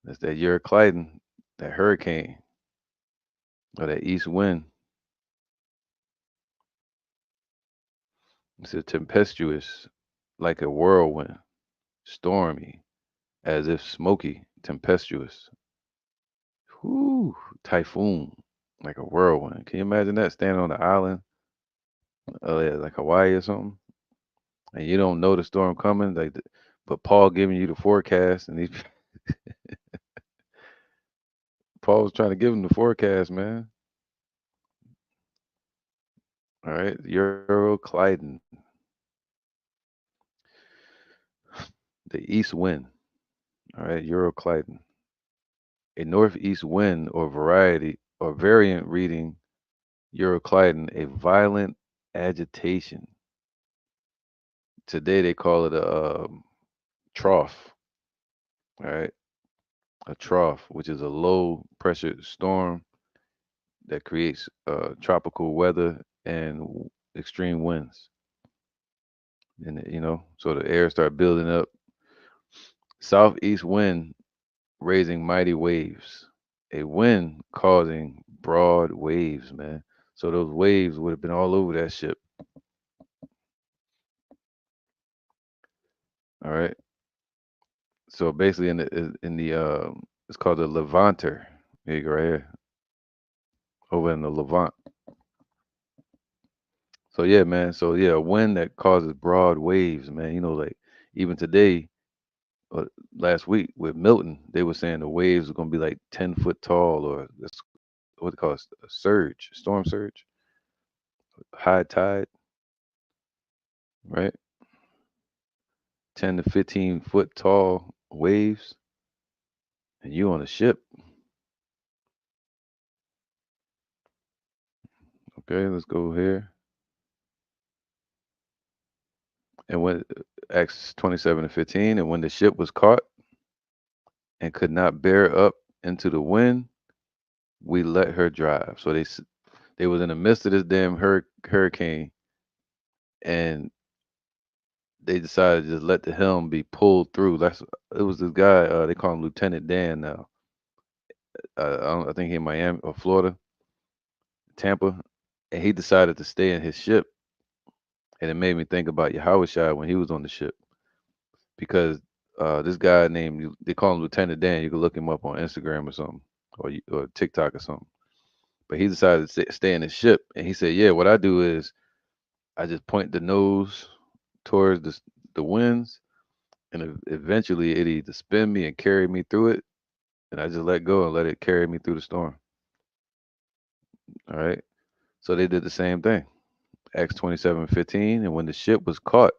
That's that Euro-Clydon, that hurricane or that east wind. It's a tempestuous, like a whirlwind, stormy, as if smoky, tempestuous. Whoo, typhoon, like a whirlwind. Can you imagine that standing on the island, yeah, like Hawaii or something, and you don't know the storm coming, but Paul giving you the forecast, and Paul was trying to give him the forecast, man. All right, Euro-Clydon, the east wind. All right, Euro-Clydon, a northeast wind or variety or variant reading Euro-Clydon, a violent agitation. Today they call it a trough. All right, a trough, which is a low pressure storm that creates tropical weather and extreme winds. And so the air start building up. Southeast wind raising mighty waves. A wind causing broad waves, man. So those waves would have been all over that ship. All right. So basically, in the It's called the Levanter. Here you go, right here, over in the Levant. So yeah, man. So yeah, a wind that causes broad waves, man. Like even today, uh, last week with Milton, they were saying the waves are gonna be like 10 foot tall, or that's what they call a surge, storm surge, high tide, right? 10 to 15 foot tall waves, and you on a ship. Okay, let's go here. And when Acts 27 and 15, and when the ship was caught and could not bear up into the wind, we let her drive. So they was in the midst of this damn hurricane, and they decided to just let the helm be pulled through. It was this guy. They call him Lieutenant Dan now. I think he in Miami or Florida, Tampa, and he decided to stay in his ship. And it made me think about Yahushua when he was on the ship, because this guy named, they call him Lieutenant Dan. You can look him up on Instagram or something, or TikTok or something. But he decided to stay in his ship, and he said, "Yeah, what I do is I just point the nose towards the winds, and eventually it either spin me and carry me through it, and I just let go and let it carry me through the storm." All right. So they did the same thing. Acts 27:15, and when the ship was caught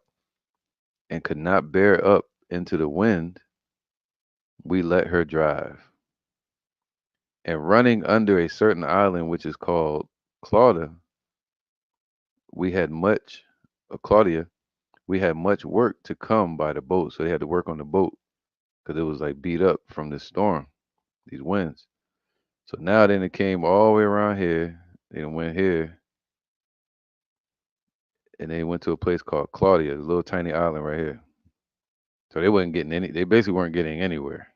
and could not bear up into the wind, we let her drive. And running under a certain island which is called Clauda, we had much, Claudia, we had much work to come by the boat. So they had to work on the boat because it was like beat up from this storm, these winds. So now then it came all the way around here. They went here, and they went to a place called Claudia, a little tiny island right here. So they wasn't getting any. They basically weren't getting anywhere.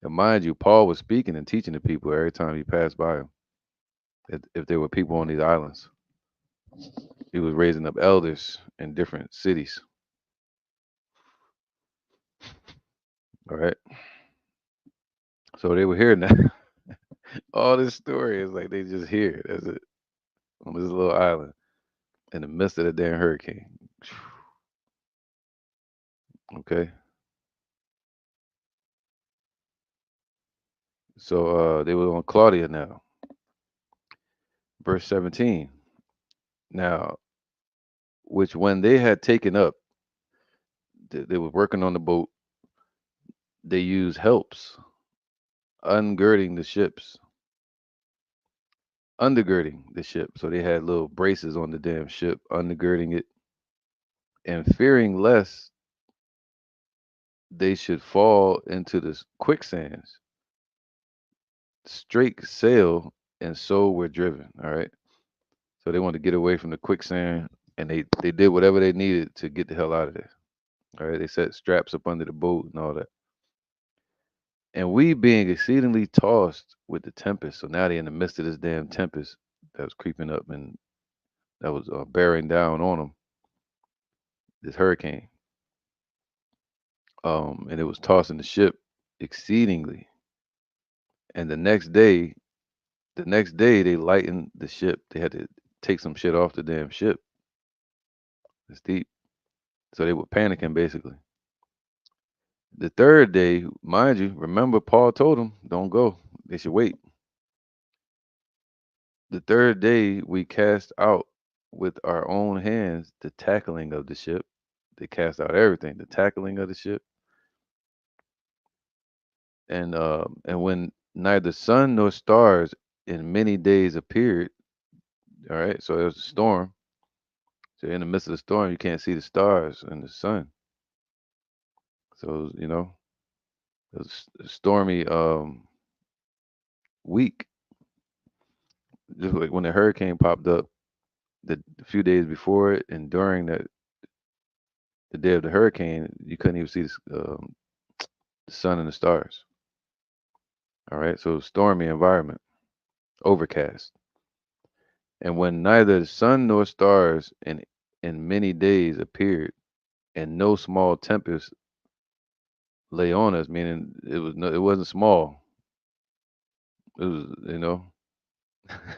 And mind you, Paul was speaking and teaching the people every time he passed by them. If there were people on these islands, he was raising up elders in different cities. All right. So they were here now. All this story is like they just here. That's it. On this little island in the midst of the damn hurricane. Okay. So they were on Claudia now. Verse 17. Now, which when they had taken up, they were working on the boat, they used helps, ungirding the ships, undergirding the ship. So they had little braces on the damn ship, undergirding it, and fearing lest they should fall into the quicksands, straight sail, and so were driven. All right. So they wanted to get away from the quicksand, and they did whatever they needed to get the hell out of there. All right. They set straps up under the boat and all that. And we being exceedingly tossed with the tempest. So now they're in the midst of this damn tempest that was creeping up and that was bearing down on them, this hurricane. And it was tossing the ship exceedingly. And the next day they lightened the ship. They had to take some shit off the damn ship. It's deep. So they were panicking basically. The third day, mind you, remember Paul told them, don't go. They should wait. The third day we cast out with our own hands the tackling of the ship. They cast out everything, the tackling of the ship. And when neither sun nor stars in many days appeared, all right, so it was a storm. So in the midst of the storm, you can't see the stars and the sun. So it was a stormy week. Just like when the hurricane popped up the few days before it, and during the day of the hurricane, you couldn't even see the sun and the stars. All right, so stormy environment, overcast. And when neither the sun nor stars in many days appeared, and no small tempest lay on us, meaning it wasn't small. It was,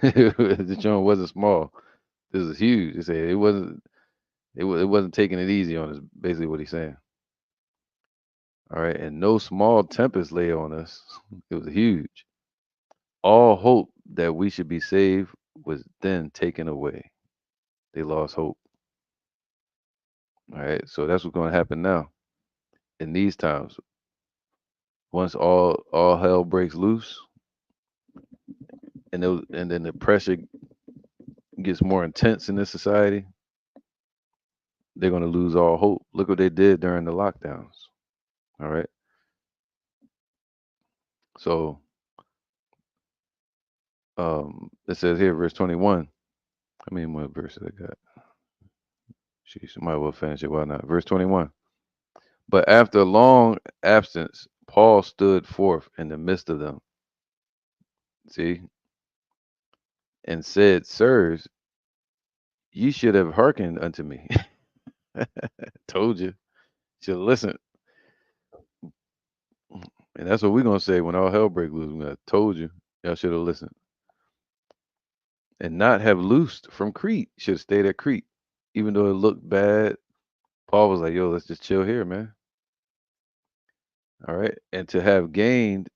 the joint wasn't small. This is huge. They said it wasn't taking it easy on us. Basically, what he's saying. All right, and no small tempest lay on us. It was huge. All hope that we should be saved was then taken away. They lost hope. All right, so that's what's going to happen now in these times. Once all hell breaks loose, and then the pressure gets more intense in this society, they're going to lose all hope. Look what they did during the lockdowns. All right, so it says here, verse 21. I mean, what verse did I got? She might well finish it. Why not? Verse 21. But after a long absence, Paul stood forth in the midst of them. See, and said, "Sirs, ye should have hearkened unto me." Told you. Should have listened. And that's what we're gonna say when all hell breaks loose. We're gonna told you. Y'all should have listened. And not have loosed from Crete. Should have stayed at Crete. Even though it looked bad. Paul was like, yo, let's just chill here, man. All right. And to have gained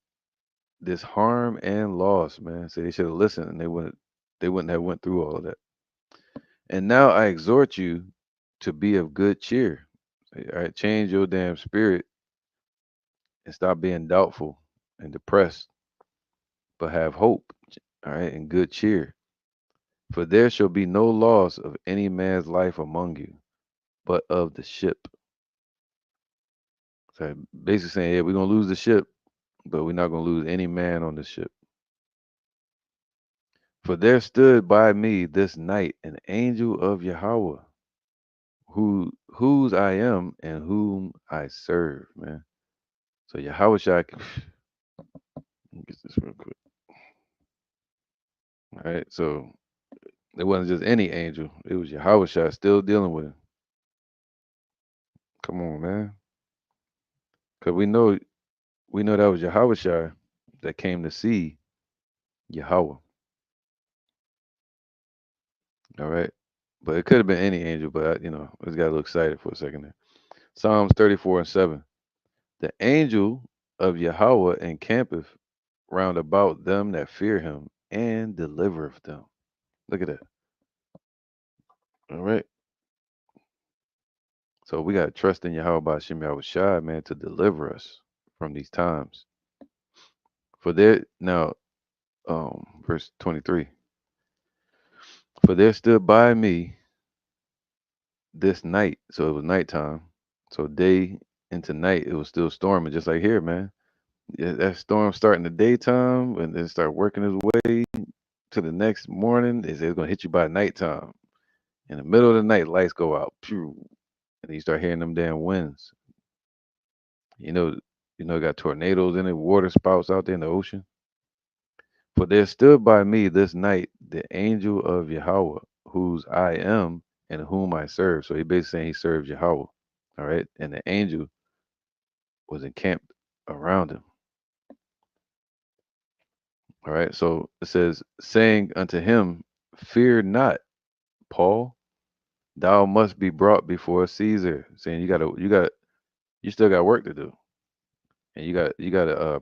this harm and loss, man. So they should have listened and they wouldn't have went through all of that. And now I exhort you to be of good cheer. All right, change your damn spirit and stop being doubtful and depressed, but have hope. All right, and good cheer. For there shall be no loss of any man's life among you, but of the ship. So basically saying, yeah, we're gonna lose the ship, but we're not gonna lose any man on the ship. For there stood by me this night an angel of Yahweh, whose I am and whom I serve, man. So Yahweh Shai, let me get this real quick. All right, so it wasn't just any angel; it was Yahweh Shai still dealing with him. Come on, man, because we know that was Yahweh Shai that came to see Yahweh. All right, but it could have been any angel, but I just got a little excited for a second there. Psalms 34:7. The angel of Yahweh encampeth round about them that fear him and delivereth them. Look at that. All right. So we got to trust in Yahweh by Shem Yahweh Shai, man, to deliver us from these times. For there now, verse 23. For there stood by me this night. So it was nighttime. So day into night, it was still storming, just like here, man. Yeah, that storm starting the daytime and then start working its way to the next morning. It's gonna hit you by nighttime. In the middle of the night, lights go out. Pew, and you start hearing them damn winds. You know, got tornadoes in it, water spouts out there in the ocean. For there stood by me this night the angel of Yahweh, whose I am and whom I serve. So he basically saying he serves Yahweh. All right. And the angel was encamped around him. All right. So it says, saying unto him, fear not, Paul, thou must be brought before Caesar. Saying you still got work to do. And you got a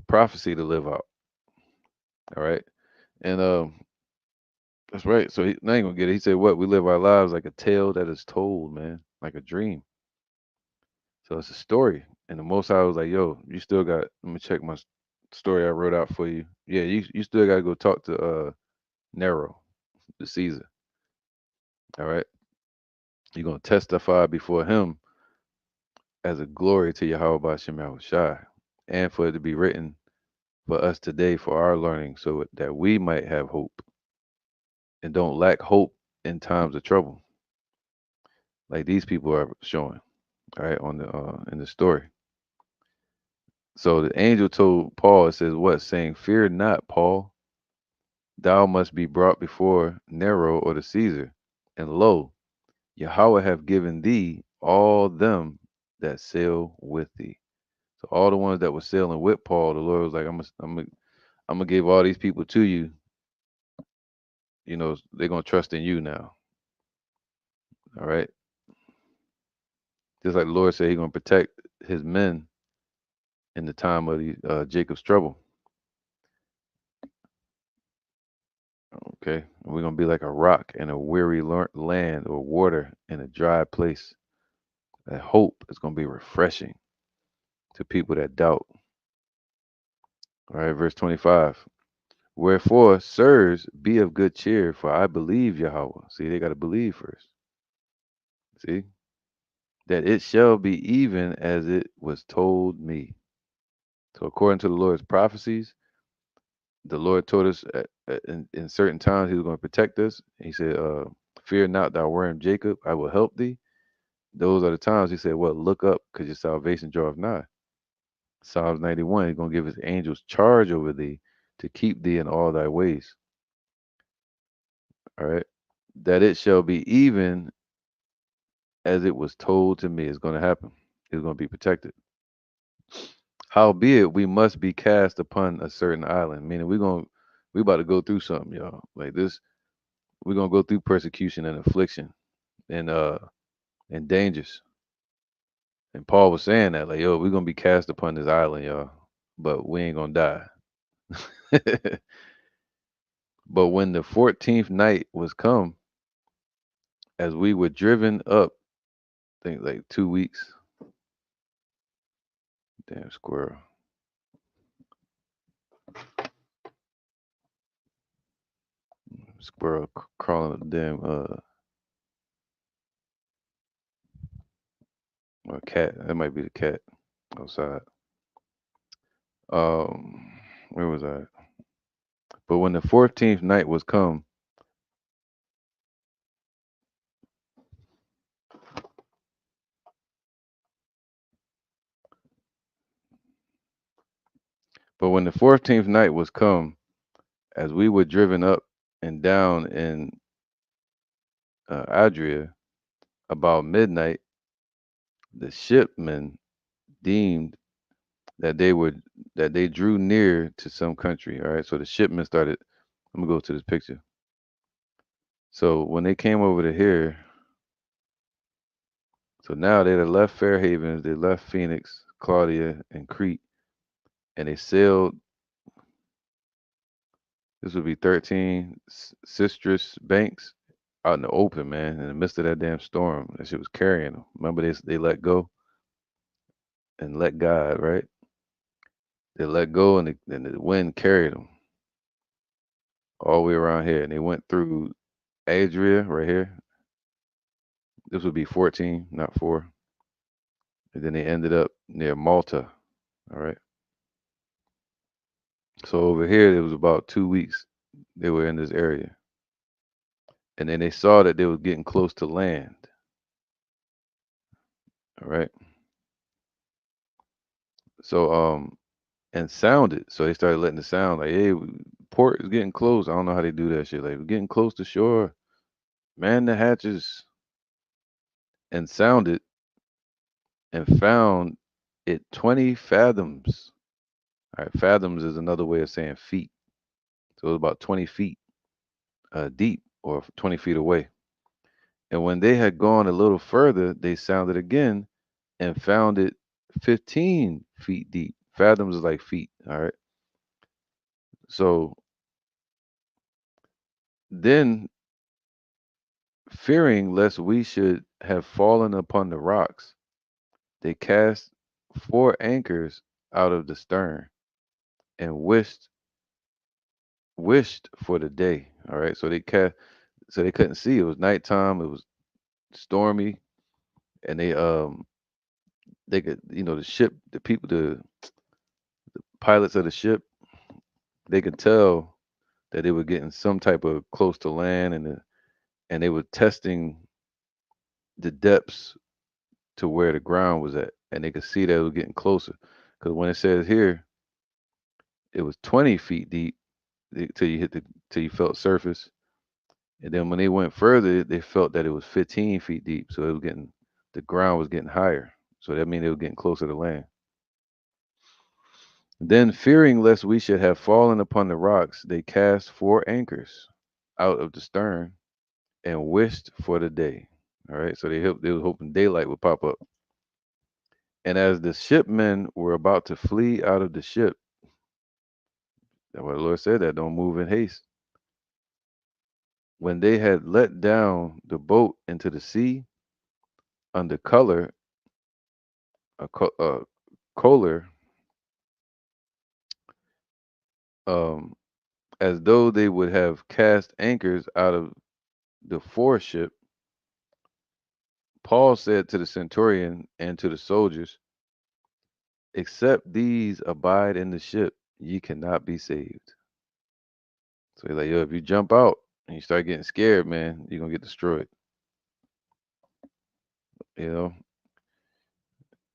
prophecy to live out. All right. And that's right. So I ain't gonna get it. He said, "What we live our lives like a tale that is told, man, like a dream." So it's a story. And the Most High was like, "Yo, you still got. Let me check my story I wrote out for you. Yeah, you still got to go talk to Nero, the Caesar. All right, you're gonna testify before him as a glory to Yahweh Bashem Yahweh Shai, and for it to be written for us today for our learning, so that we might have hope and don't lack hope in times of trouble, like these people are showing." All right, on the in the story. So the angel told Paul, it says, what? Saying, fear not, Paul, thou must be brought before Nero or the Caesar. And lo, Yahweh have given thee all them that sail with thee. So all the ones that were sailing with Paul, the Lord was like, I'm gonna give all these people to you. You know, they're gonna trust in you now. All right. Just like the Lord said, He's gonna protect His men in the time of Jacob's trouble. Okay, and we're gonna be like a rock in a weary land, or water in a dry place. That hope is gonna be refreshing to people that doubt. All right, verse 25. Wherefore, sirs, be of good cheer, for I believe Yahweh. See, they got to believe first. See, that it shall be even as it was told me. So, according to the Lord's prophecies, the Lord told us in certain times He was going to protect us. He said, "Fear not, thou worm Jacob, I will help thee." Those are the times He said, "Well, look up, because your salvation draweth nigh." Psalms 91, He's going to give His angels charge over thee to keep thee in all thy ways. All right, that it shall be even as it was told to me is going to happen. It's going to be protected. Howbeit, we must be cast upon a certain island. Meaning, we about to go through something, y'all. Like this, we're gonna go through persecution and affliction and dangers. And Paul was saying that, like, yo, we're gonna be cast upon this island, y'all, but we ain't gonna die. But when the 14th night was come, as we were driven up, I think like 2 weeks. Damn squirrel. Squirrel crawling up the damn or cat. That might be the cat outside. Where was I? But when the 14th night was come, but when the 14th night was come, as we were driven up and down in Adria about midnight, the shipmen deemed that they drew near to some country. All right, so the shipmen started. Let me go to this picture. So when they came over to here, so now they had left Fair Havens, they left Phoenix, Claudia, and Crete, and they sailed. This would be 13 Sistrus Banks out in the open, man, in the midst of that damn storm. That shit was carrying them. Remember they let go and let God, right? They let go and the wind carried them all the way around here. And they went through Adria right here. This would be 14, not 4. And then they ended up near Malta. All right. So over here, it was about 2 weeks they were in this area. And then they saw that they were getting close to land. All right. So and sounded. So they started letting it sound like, hey, port is getting close. I don't know how they do that shit. Like, we're getting close to shore. Man the hatches. And sounded and found it 20 fathoms. All right, fathoms is another way of saying feet. So it was about 20 feet deep or 20 feet away. And when they had gone a little further, they sounded again and found it 15 feet deep. Fathoms is like feet. All right. So then, fearing lest we should have fallen upon the rocks, they cast 4 anchors out of the stern and wished for the day. All right. So they couldn't see. It was nighttime. It was stormy, and they could, the ship, the people, the pilots of the ship, they could tell that they were getting some type of close to land, and they were testing the depths to where the ground was at, and they could see that it was getting closer. Because when it says here, it was 20 feet deep till you hit till you felt surface, and then when they went further, they felt that it was 15 feet deep. So it was getting the ground was getting higher. So that means they were getting closer to land. Then, fearing lest we should have fallen upon the rocks, they cast 4 anchors out of the stern and wished for the day. All right, so they were hoping daylight would pop up. And as the shipmen were about to flee out of the ship, that's why the Lord said that don't move in haste. When they had let down the boat into the sea under color, a color, um, as though they would have cast anchors out of the foreship, Paul said to the centurion and to the soldiers, "Except these abide in the ship, ye cannot be saved." So he's like, yo, if you jump out and you start getting scared, man, you're gonna get destroyed. You know,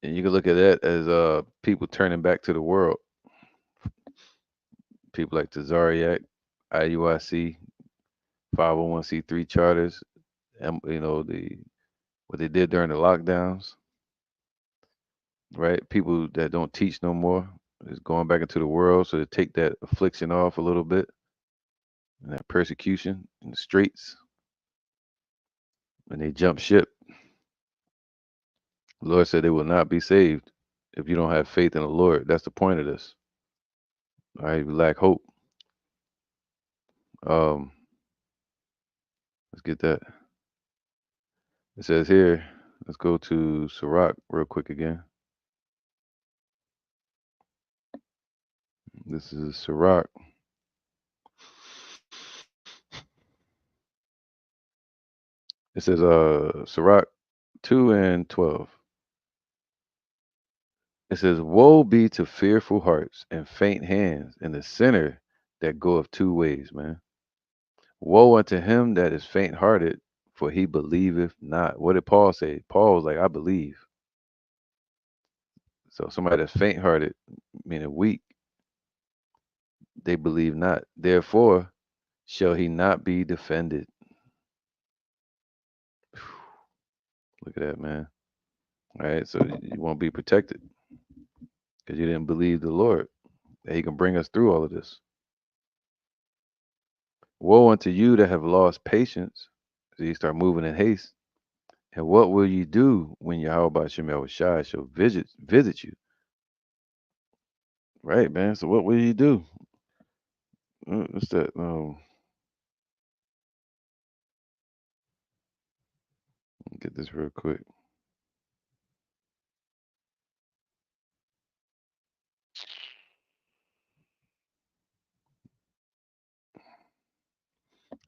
and you can look at that as people turning back to the world. People like Tazariak, IUIC, 501c3 charters, you know, the what they did during the lockdowns, right? People that don't teach no more is going back into the world, so to take that affliction off a little bit and that persecution in the streets, and they jump ship. The Lord said they will not be saved if you don't have faith in the Lord. That's the point of this. All right, we lack hope. Um, let's get that. It says here, let's go to Sirach real quick again. This is Sirach. It says Sirach 2 and 12. It says, "Woe be to fearful hearts and faint hands in the sinner that goeth 2 ways, man. Woe unto him that is faint hearted, for he believeth not." What did Paul say? Paul was like, I believe. So somebody that's faint hearted, meaning weak, they believe not. Therefore shall he not be defended. Look at that, man. All right, so you won't be protected because you didn't believe the Lord that he can bring us through all of this. Woe unto you that have lost patience. So you start moving in haste. And what will you do when Yahweh Shem Shai shall visit you? Right, man. So what will you do? What's that? Get this real quick.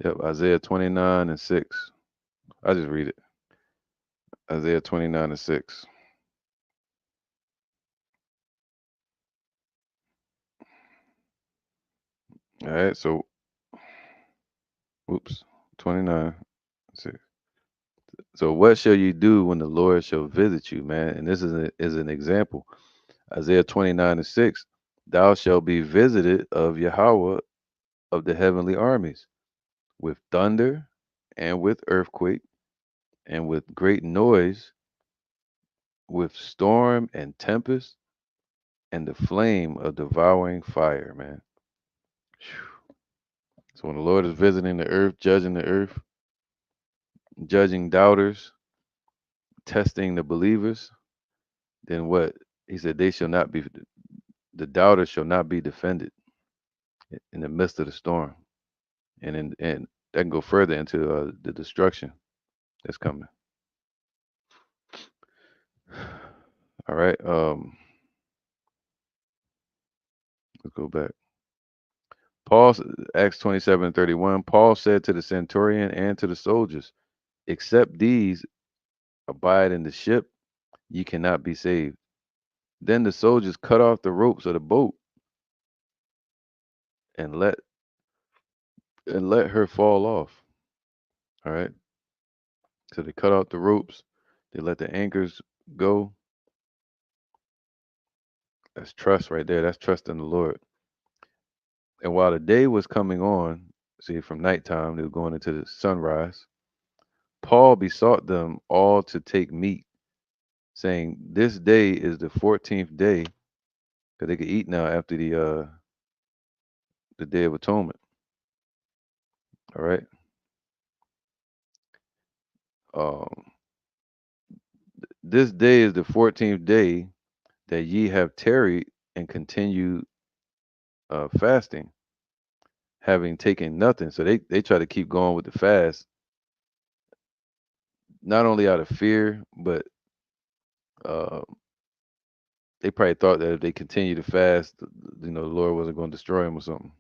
Yep, Isaiah 29 and 6. I just read it. Isaiah 29 and 6. All right, so, oops, 29, 6. So what shall you do when the Lord shall visit you, man? And this is an example. Isaiah 29 and 6. Thou shalt be visited of Yahweh of the heavenly armies with thunder and with earthquake and with great noise, with storm and tempest and the flame of devouring fire, man. Phew. So when the Lord is visiting the earth, judging doubters, testing the believers, then what? He said they shall not be the doubters shall not be defended in the midst of the storm. And that can go further into the destruction that's coming. All right. Let's go back. Paul, Acts 27 and 31, Paul said to the centurion and to the soldiers, "Except these abide in the ship, ye cannot be saved." Then the soldiers cut off the ropes of the boat and let her fall off. All right. So they cut off the ropes, they let the anchors go. That's trust right there. That's trust in the Lord. And while the day was coming on, see, from nighttime, they were going into the sunrise, Paul besought them all to take meat, saying this day is the 14th day because they could eat now after the Day of Atonement. All right. Um, this day is the 14th day that ye have tarried and continued fasting, having taken nothing. So they try to keep going with the fast, not only out of fear, but uh, they probably thought that if they continued to fast, the Lord wasn't going to destroy them or something.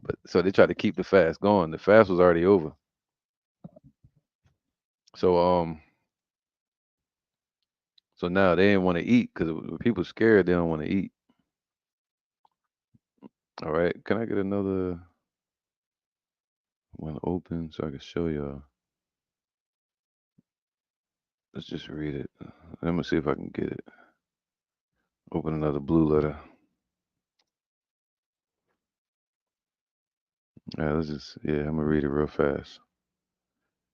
But so they tried to keep the fast going. The fast was already over. So so now they didn't want to eat because people scared. They don't want to eat. All right. Can I get another one open so I can show y'all? Let's just read it. Let me see if I can get it. Open another blue letter. Yeah, I'm gonna read it real fast.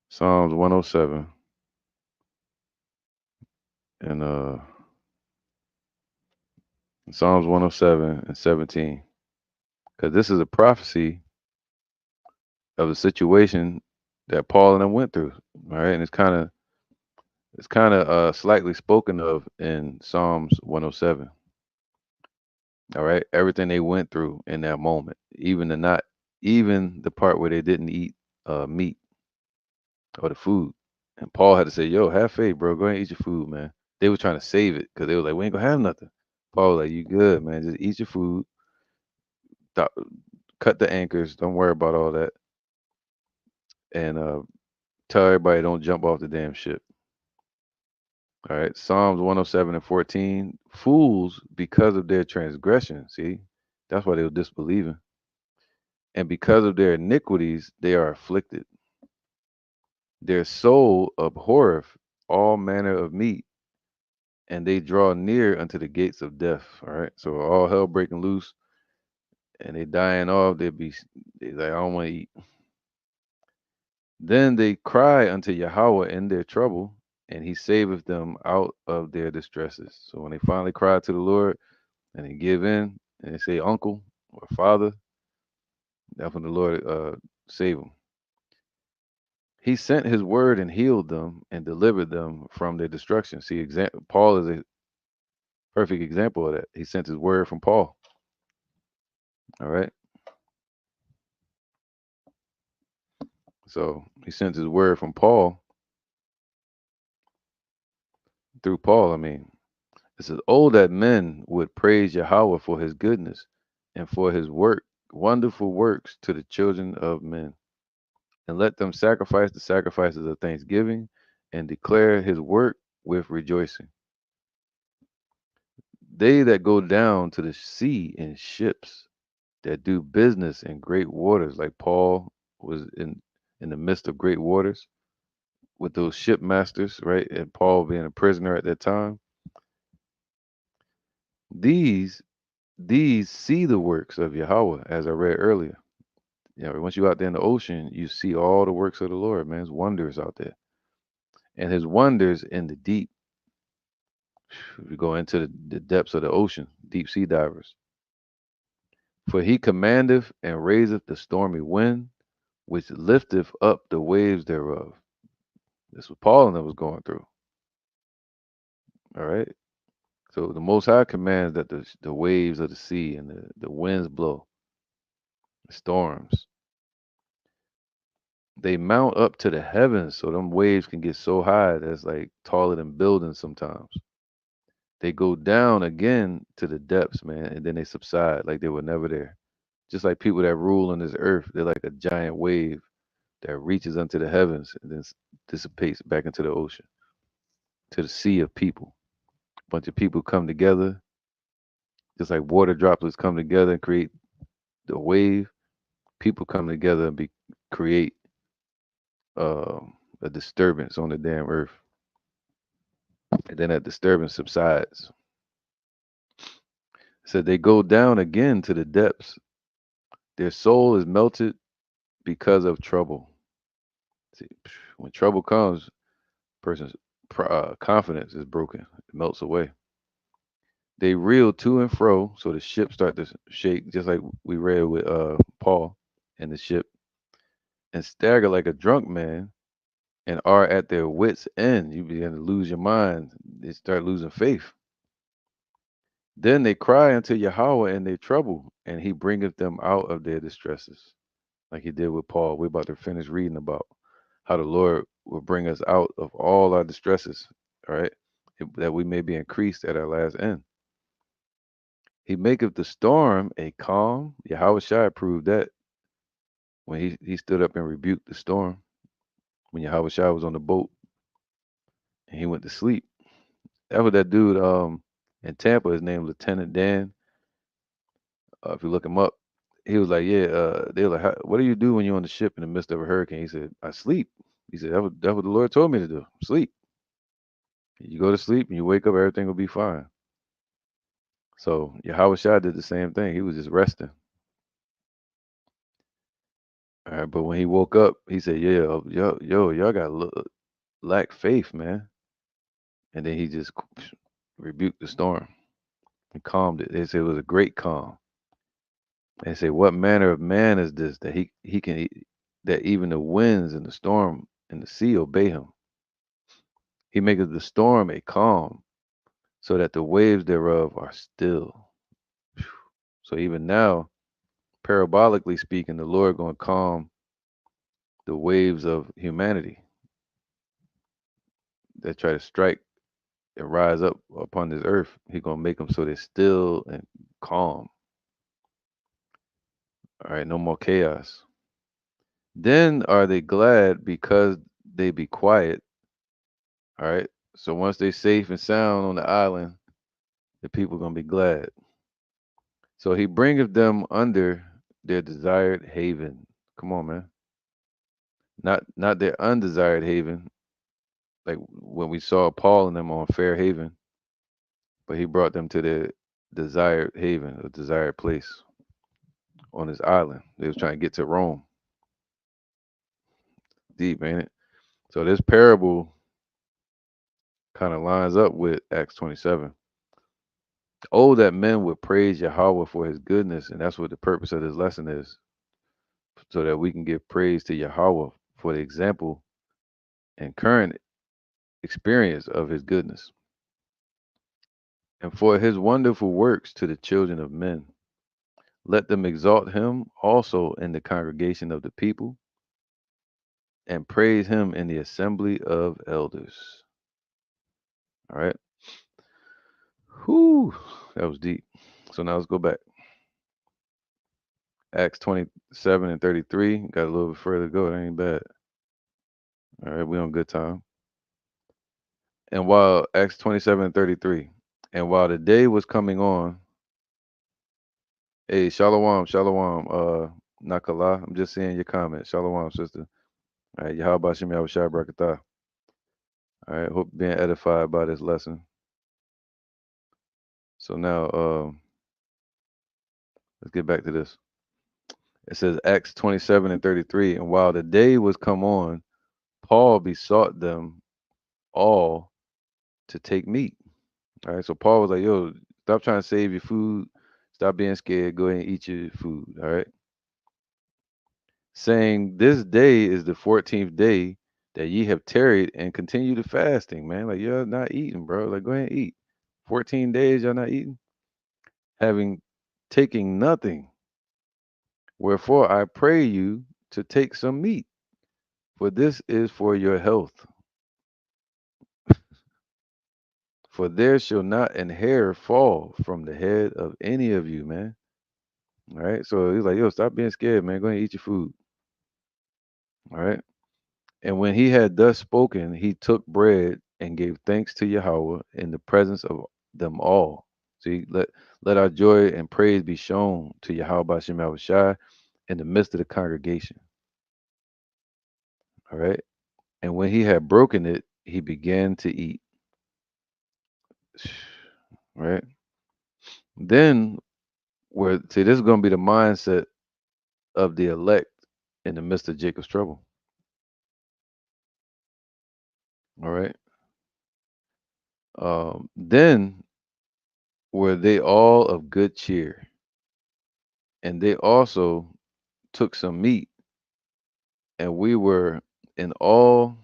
Psalms 107 and Psalms 107 and 17. Because this is a prophecy of the situation that Paul and them went through. All right, and it's kind of slightly spoken of in Psalms 107. All right, everything they went through in that moment, even the part where they didn't eat meat or the food. And Paul had to say, "Yo, have faith, bro. Go ahead and eat your food, man." They were trying to save it because they were like, "We ain't gonna have nothing." Paul was like, "You good, man? Just eat your food. Stop, cut the anchors. Don't worry about all that, and tell everybody don't jump off the damn ship." All right. Psalms 107 and 14. Fools, because of their transgression, see, that's why they were disbelieving, and because of their iniquities, they are afflicted. Their soul abhorreth all manner of meat, and they draw near unto the gates of death. All right. So all hell breaking loose and they dying off, they like, I don't want to eat. Then they cry unto Yahweh in their trouble, and he saveth them out of their distresses. So when they finally cry to the Lord and they give in and they say uncle or father, that's when the Lord save them. He sent his word and healed them and delivered them from their destruction. See, Paul is a perfect example of that. He sent his word from Paul. All right. So he sent his word from Paul through Paul. I mean, it says, "Oh, that men would praise Yahweh for his goodness and for his wonderful works to the children of men, and let them sacrifice the sacrifices of thanksgiving and declare his work with rejoicing. They that go down to the sea in ships, that do business in great waters," like Paul was in the midst of great waters with those shipmasters, right? And Paul being a prisoner at that time. These these see the works of Yahweh, as I read earlier. Once you out there in the ocean, you see all the works of the Lord, man. His wonders out there. And his wonders in the deep. If you go into the depths of the ocean, deep sea divers. For he commandeth and raiseth the stormy wind, which lifteth up the waves thereof. This was Paul and that was going through. All right. So the Most High commands that the waves of the sea and the winds blow, the storms. They mount up to the heavens, so them waves can get so high that's like taller than buildings sometimes. They go down again to the depths, man, and then they subside like they were never there. Just like people that rule on this earth, they're like a giant wave that reaches unto the heavens and then dissipates back into the ocean, to the sea of people. A bunch of people come together, just like water droplets come together and create the wave. People come together and create a disturbance on the damn earth, and then that disturbance subsides. So they go down again to the depths. Their soul is melted because of trouble. See, when trouble comes, person confidence is broken. It melts away. They reel to and fro, so the ship start to shake, just like we read with Paul and the ship, and stagger like a drunk man, and are at their wits' end. You begin to lose your mind. They start losing faith. Then they cry unto Yahweh in their trouble, and He bringeth them out of their distresses, like He did with Paul. We're about to finish reading about how the Lord will bring us out of all our distresses. All right, that we may be increased at our last end. He maketh the storm a calm. Yahweh Shai proved that when he stood up and rebuked the storm, when Yahweh Shai was on the boat and he went to sleep. That was that dude in Tampa, his name Lieutenant Dan. If you look him up, he was like, yeah, they were like, what do you do when you're on the ship in the midst of a hurricane? He said, I sleep. He said, that what the Lord told me to do. Sleep. You go to sleep and you wake up, everything will be fine. So Yahweh Shai did the same thing. He was just resting. All right, but when he woke up, he said, "Yeah, y'all got lack faith, man." And then he just rebuked the storm and calmed it. They said it was a great calm. They say, "What manner of man is this that he can that even the winds and the storm and the sea obey him? He maketh the storm a calm, so that the waves thereof are still." So even now, parabolically speaking, the Lord going to calm the waves of humanity that try to strike and rise up upon this earth. He gonna make them so they're still and calm. All right, no more chaos. Then are they glad because they be quiet. All right. So once they safe and sound on the island, the people gonna be glad. So he bringeth them under their desired haven. Come on, man. Not their undesired haven, like when we saw Paul and them on Fair Haven, but he brought them to their desired haven, a desired place on this island. They was trying to get to Rome. Deep, ain't it? So this parable kind of lines up with Acts 27. Oh, that men would praise Yahweh for his goodness. And that's what the purpose of this lesson is, so that we can give praise to Yahweh for the example and current experience of his goodness, and for his wonderful works to the children of men. Let them exalt him also in the congregation of the people, and praise him in the assembly of elders. All right. Whew, that was deep. So now let's go back. Acts 27 and 33. Got a little bit further to go. That ain't bad. All right, we on good time. And while Acts 27 and 33, and while the day was coming on, hey, Shalom, Nakala. I'm just seeing your comment. Shalom, sister. All right, Yahweh Shem Yahweh Shai Barakatah. All right, hope being edified by this lesson. So now, let's get back to this. It says Acts 27 and 33, and while the day was come on, Paul besought them all to take meat. All right. So Paul was like, yo, stop trying to save your food. Stop being scared. Go ahead and eat your food. All right. Saying, this day is the 14th day that ye have tarried and continue the fasting, man. Like, you're not eating, bro. Like, go ahead and eat. 14 days, y'all not eating. Having taken nothing. Wherefore I pray you to take some meat, for this is for your health. For there shall not an hair fall from the head of any of you, man. All right. So he's like, yo, stop being scared, man. Go ahead and eat your food. All right. And when he had thus spoken, he took bread and gave thanks to Yahweh in the presence of them all. See, let our joy and praise be shown to Yahweh Bashem Yahweh Shai in the midst of the congregation. All right. And when he had broken it, he began to eat. Right. Then where see, this is gonna be the mindset of the elect in the midst of Jacob's trouble. All right. Then were they all of good cheer, and they also took some meat, and we were in all,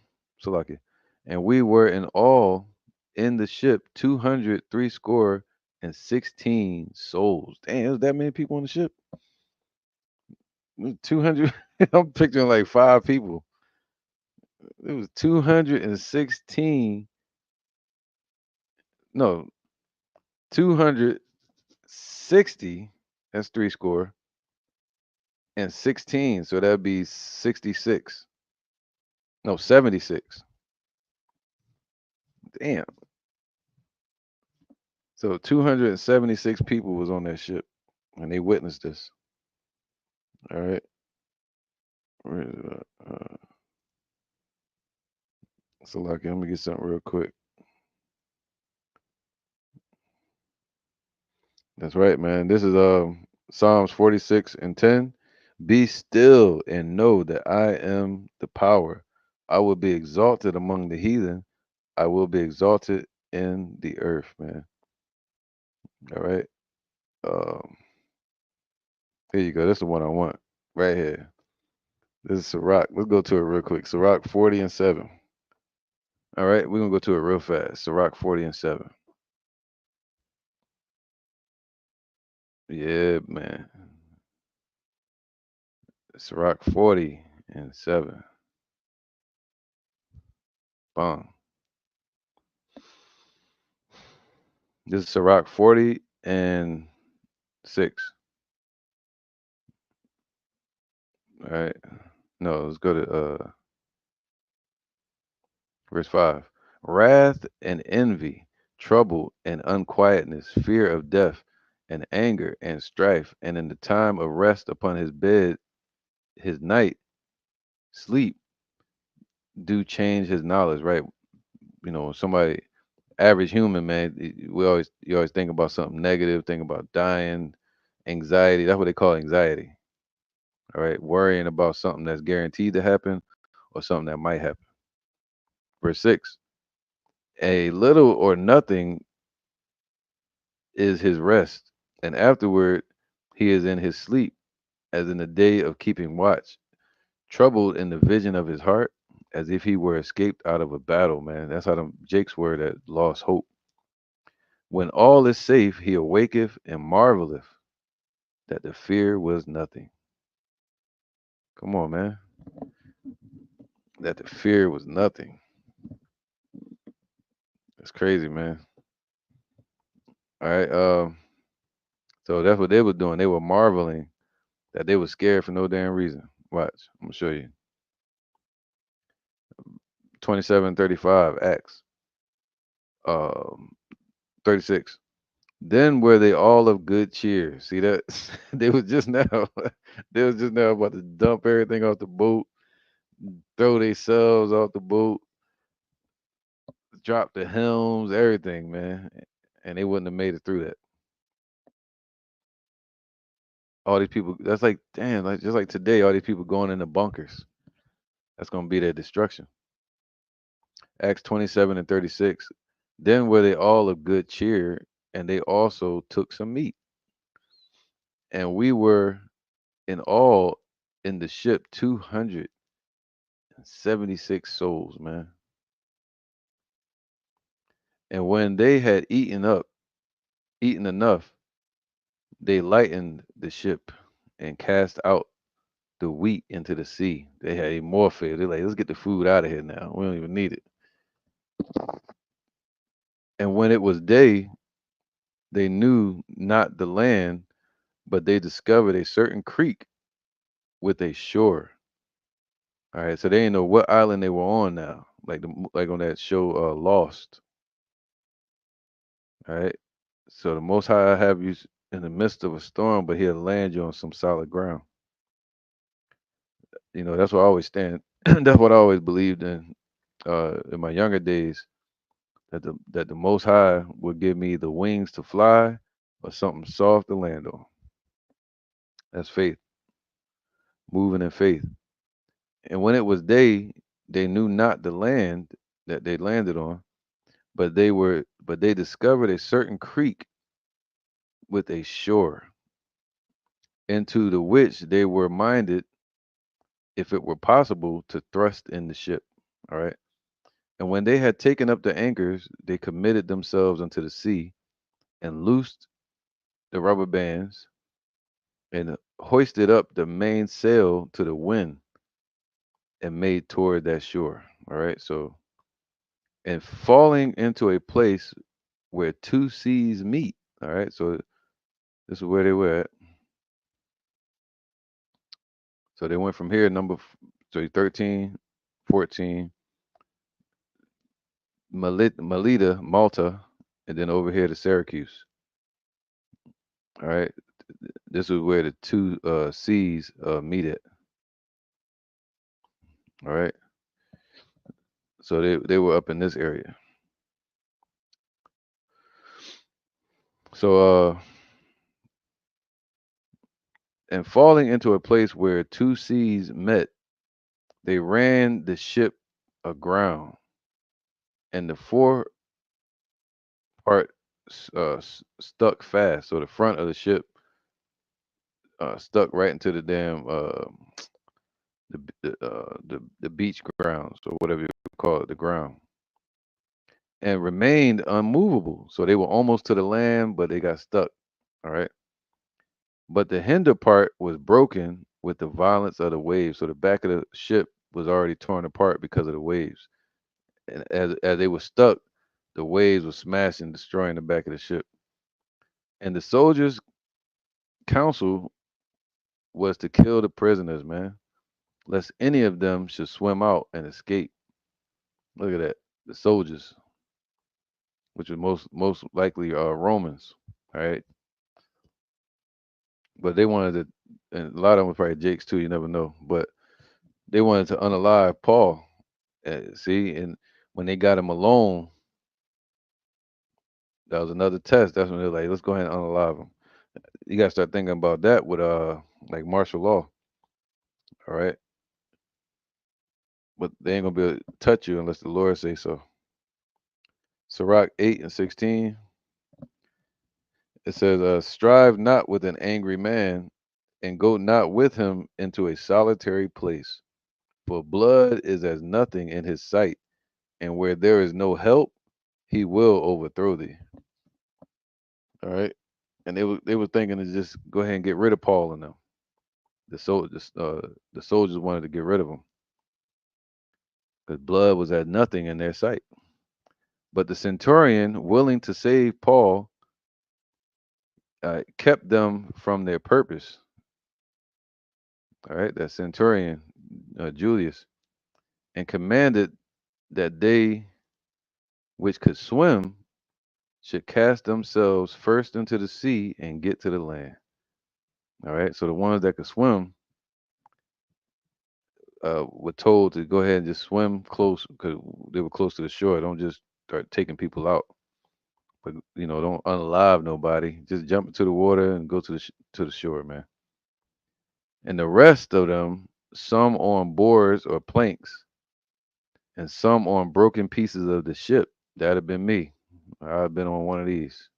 Salaki, and we were in all in the ship 200 souls. Damn, there's that many people on the ship. 200. I'm picturing like 5 people. It was 216. No, 260. That's three score and 16. So that'd be 66. No, 76. Damn. So 276 people was on that ship and they witnessed this. All right. Where is it at? So like, let me get something real quick. That's right, man. This is Psalms 46 and 10. Be still and know that I am the power. I will be exalted among the heathen. I will be exalted in the earth, man. All right. Um, here you go. That's the one I want. Right here. This is Sirach. Let's go to it real quick. Sirach 40 and 7. All right, we're gonna go to it real fast. Sirach 40 and 7. Yeah, man. Sirach 40 and 7. Bang. This is Sirach 40 and 6. All right. No, let's go to verse 5. Wrath and envy, trouble and unquietness, fear of death, and anger and strife, and in the time of rest upon his bed, his night, sleep, do change his knowledge, right? You know, somebody average human, man, you always think about something negative, think about dying, anxiety. That's what they call anxiety. All right. Worrying about something that's guaranteed to happen or something that might happen. Verse 6. A little or nothing is his rest, and afterward he is in his sleep, as in the day of keeping watch, troubled in the vision of his heart, as if he were escaped out of a battle, man. That's how Jake's word that lost hope. When all is safe, he awaketh and marveleth that the fear was nothing. Come on, man. That the fear was nothing. That's crazy, man. All right. So that's what they were doing. They were marveling that they were scared for no damn reason. Watch. I'm gonna show you. 27:35 Acts. 36. Then were they all of good cheer. See that? They was just now. They was just now about to dump everything off the boat, throw themselves off the boat, drop the helms, everything, man. And they wouldn't have made it through that. All these people. That's like, damn, like just like today, all these people going in the bunkers. That's gonna be their destruction. Acts 27:36. Then were they all of good cheer, and they also took some meat. And we were in all in the ship 276 souls, man. And when they had eaten enough, they lightened the ship and cast out the wheat into the sea. They had a more fail. They're like, let's get the food out of here now. We don't even need it. And when it was day, they knew not the land, but they discovered a certain creek with a shore. All right, so they didn't know what island they were on now, like on that show Lost. All right, so the Most High have you in the midst of a storm, but He'll land you on some solid ground. You know, that's what I always stand. That's what I always believed in my younger days. That the Most High would give me the wings to fly or something soft to land on. That's faith, moving in faith. And when it was day, they knew not the land that they landed on, but they were but they discovered a certain creek with a shore, into the which they were minded, if it were possible, to thrust in the ship. All right. And when they had taken up the anchors, they committed themselves unto the sea, and loosed the rubber bands, and hoisted up the main sail to the wind, and made toward that shore. All right. So, and falling into a place where two seas meet. All right. So this is where they were at. So they went from here, so 13, 14, Melita, Malta, and then over here to Syracuse. All right. This is where the two seas meet at. All right. So they were up in this area. So and falling into a place where two seas met, they ran the ship aground, and the fore part stuck fast. So the front of the ship stuck right into the damn the beach grounds, or whatever you call it, the ground, and remained unmovable. So they were almost to the land, but they got stuck. All right. But the hinder part was broken with the violence of the waves. So the back of the ship was already torn apart because of the waves. And as they were stuck, the waves were smashing, destroying the back of the ship. And the soldiers' counsel was to kill the prisoners, man, lest any of them should swim out and escape. Look at that. The soldiers, which was most likely Romans, all right? But they wanted to, and a lot of them were probably Jakes too, you never know. But they wanted to unalive Paul. See, and when they got him alone, that was another test. That's when they're like, let's go ahead and unalive him. You gotta start thinking about that with like martial law, all right? But they ain't gonna be able to touch you unless the Lord say so. Sirach 8 and 16, it says, strive not with an angry man, and go not with him into a solitary place. For blood is as nothing in his sight, and where there is no help, he will overthrow thee. All right. And they were thinking to just go ahead and get rid of Paul and them. The soldiers wanted to get rid of him because blood was as nothing in their sight. But the centurion, willing to save Paul, kept them from their purpose. All right, that centurion, Julius, and commanded that they which could swim should cast themselves first into the sea and get to the land. All right, so the ones that could swim were told to go ahead and just swim close because they were close to the shore. Don't just start taking people out, but don't unalive nobody. Just jump into the water and go to to the shore, man. And the rest of them, some on boards or planks, and some on broken pieces of the ship. That'd have been me. I've been on one of these.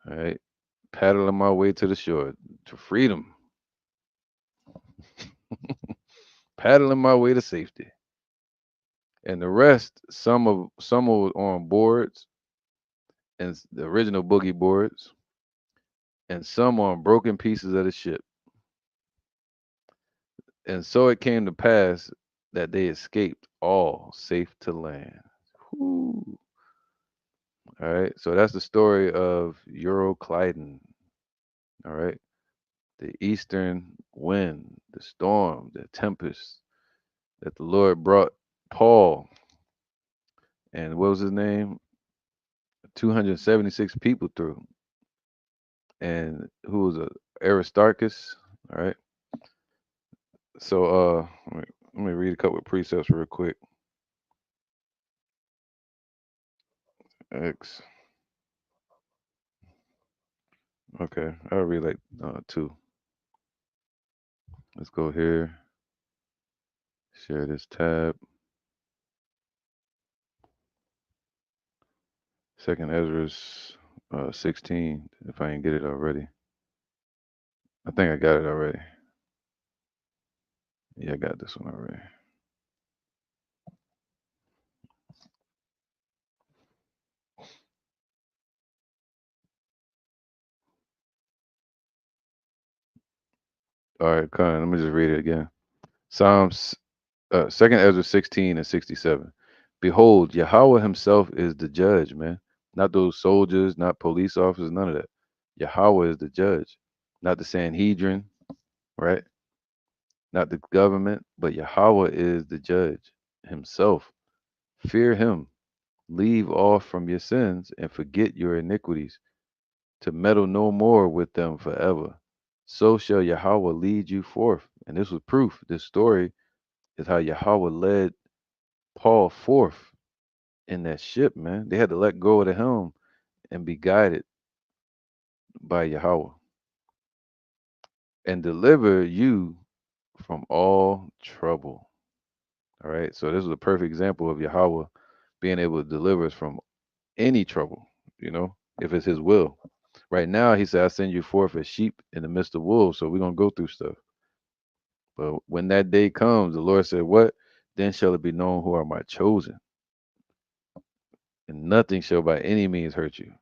All right, paddling my way to the shore to freedom, paddling my way to safety. And the rest, some were on boards and the original boogie boards, and some on broken pieces of the ship. And so it came to pass that they escaped all safe to land. Whew. All right, so that's the story of Euro-Clydon. All right, the eastern wind, the storm, the tempest that the Lord brought Paul, and what was his name? 276 people through. And who was Aristarchus? All right. So let me read a couple of precepts real quick. X. Okay, I'll read like two. Let's go here. Share this tab. Second Ezra's 16. If I ain't get it already, I think I got it already. Yeah, I got this one already. All right, Con, let me just read it again. Psalms, Second Ezra 16 and 67. Behold, Yahweh Himself is the judge, man. Not those soldiers, not police officers, none of that. Yahweh is the judge, not the Sanhedrin, right? Not the government, but Yahweh is the judge Himself. Fear Him, leave off from your sins, and forget your iniquities, to meddle no more with them forever. So shall Yahweh lead you forth. And this was proof. This story is how Yahweh led Paul forth in that ship, man. They had to let go of the helm and be guided by Yahweh and deliver you from all trouble. All right. So this is a perfect example of Yahweh being able to deliver us from any trouble, if it's His will. Right now, He said, I send you forth as sheep in the midst of wolves. So we're going to go through stuff. But when that day comes, the Lord said, what? Then shall it be known who are my chosen, and nothing shall by any means hurt you.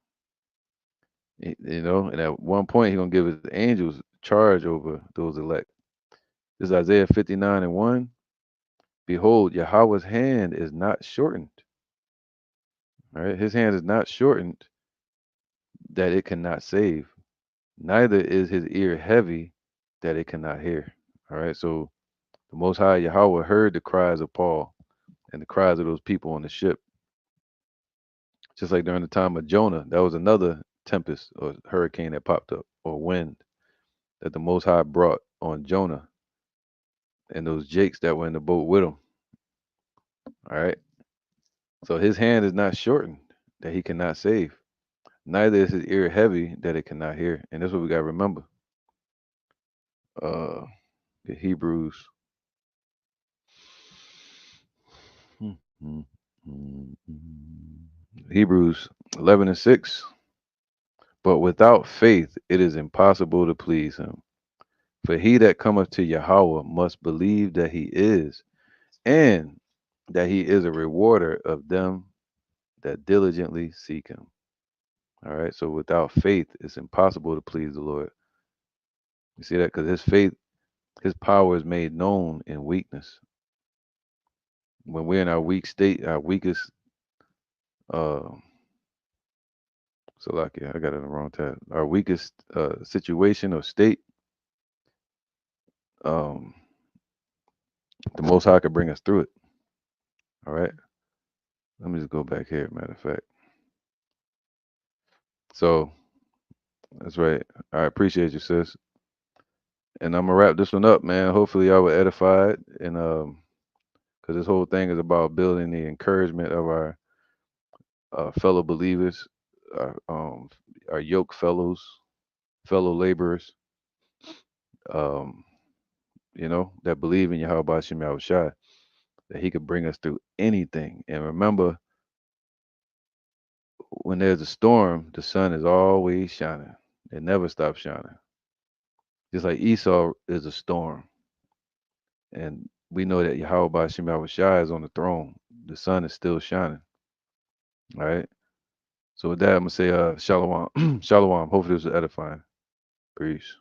And at one point, He's going to give His angels charge over those elect. This is Isaiah 59 and 1. Behold, Yahweh's hand is not shortened. All right. His hand is not shortened that it cannot save, neither is His ear heavy that it cannot hear. All right. So the Most High Yahweh heard the cries of Paul and the cries of those people on the ship. Just like during the time of Jonah, that was another tempest or hurricane that popped up, or wind that the Most High brought on Jonah and those jakes that were in the boat with him. All right. So His hand is not shortened that He cannot save, neither is His ear heavy that it cannot hear. And that's what we got to remember. Uh, the Hebrews. Hebrews 11 and 6. But without faith, it is impossible to please Him. For he that cometh to Yahweh must believe that He is, and that He is a rewarder of them that diligently seek Him. All right. So without faith, it's impossible to please the Lord. You see that? Because His faith, His power is made known in weakness. When we're in our weak state, our weakest, uh, so lucky, I got it in the wrong tab. Our weakest situation or state, um, the Most High could bring us through it. All right. Let me just go back here. Matter of fact. So that's right. I appreciate you, sis. And I'm gonna wrap this one up, man. Hopefully, y'all were edified, and because this whole thing is about building the encouragement of our fellow believers, our, um, our yoke fellows, fellow laborers, um, that believe in Yahweh Shem Yahushai, that He could bring us through anything. And remember, when there's a storm, the sun is always shining. It never stops shining. Just like Esau is a storm. And we know that Yahweh Shem Yahushai is on the throne. The sun is still shining. All right. So with that, I'm gonna say shalom. Shalom. Hopefully this was edifying. Peace.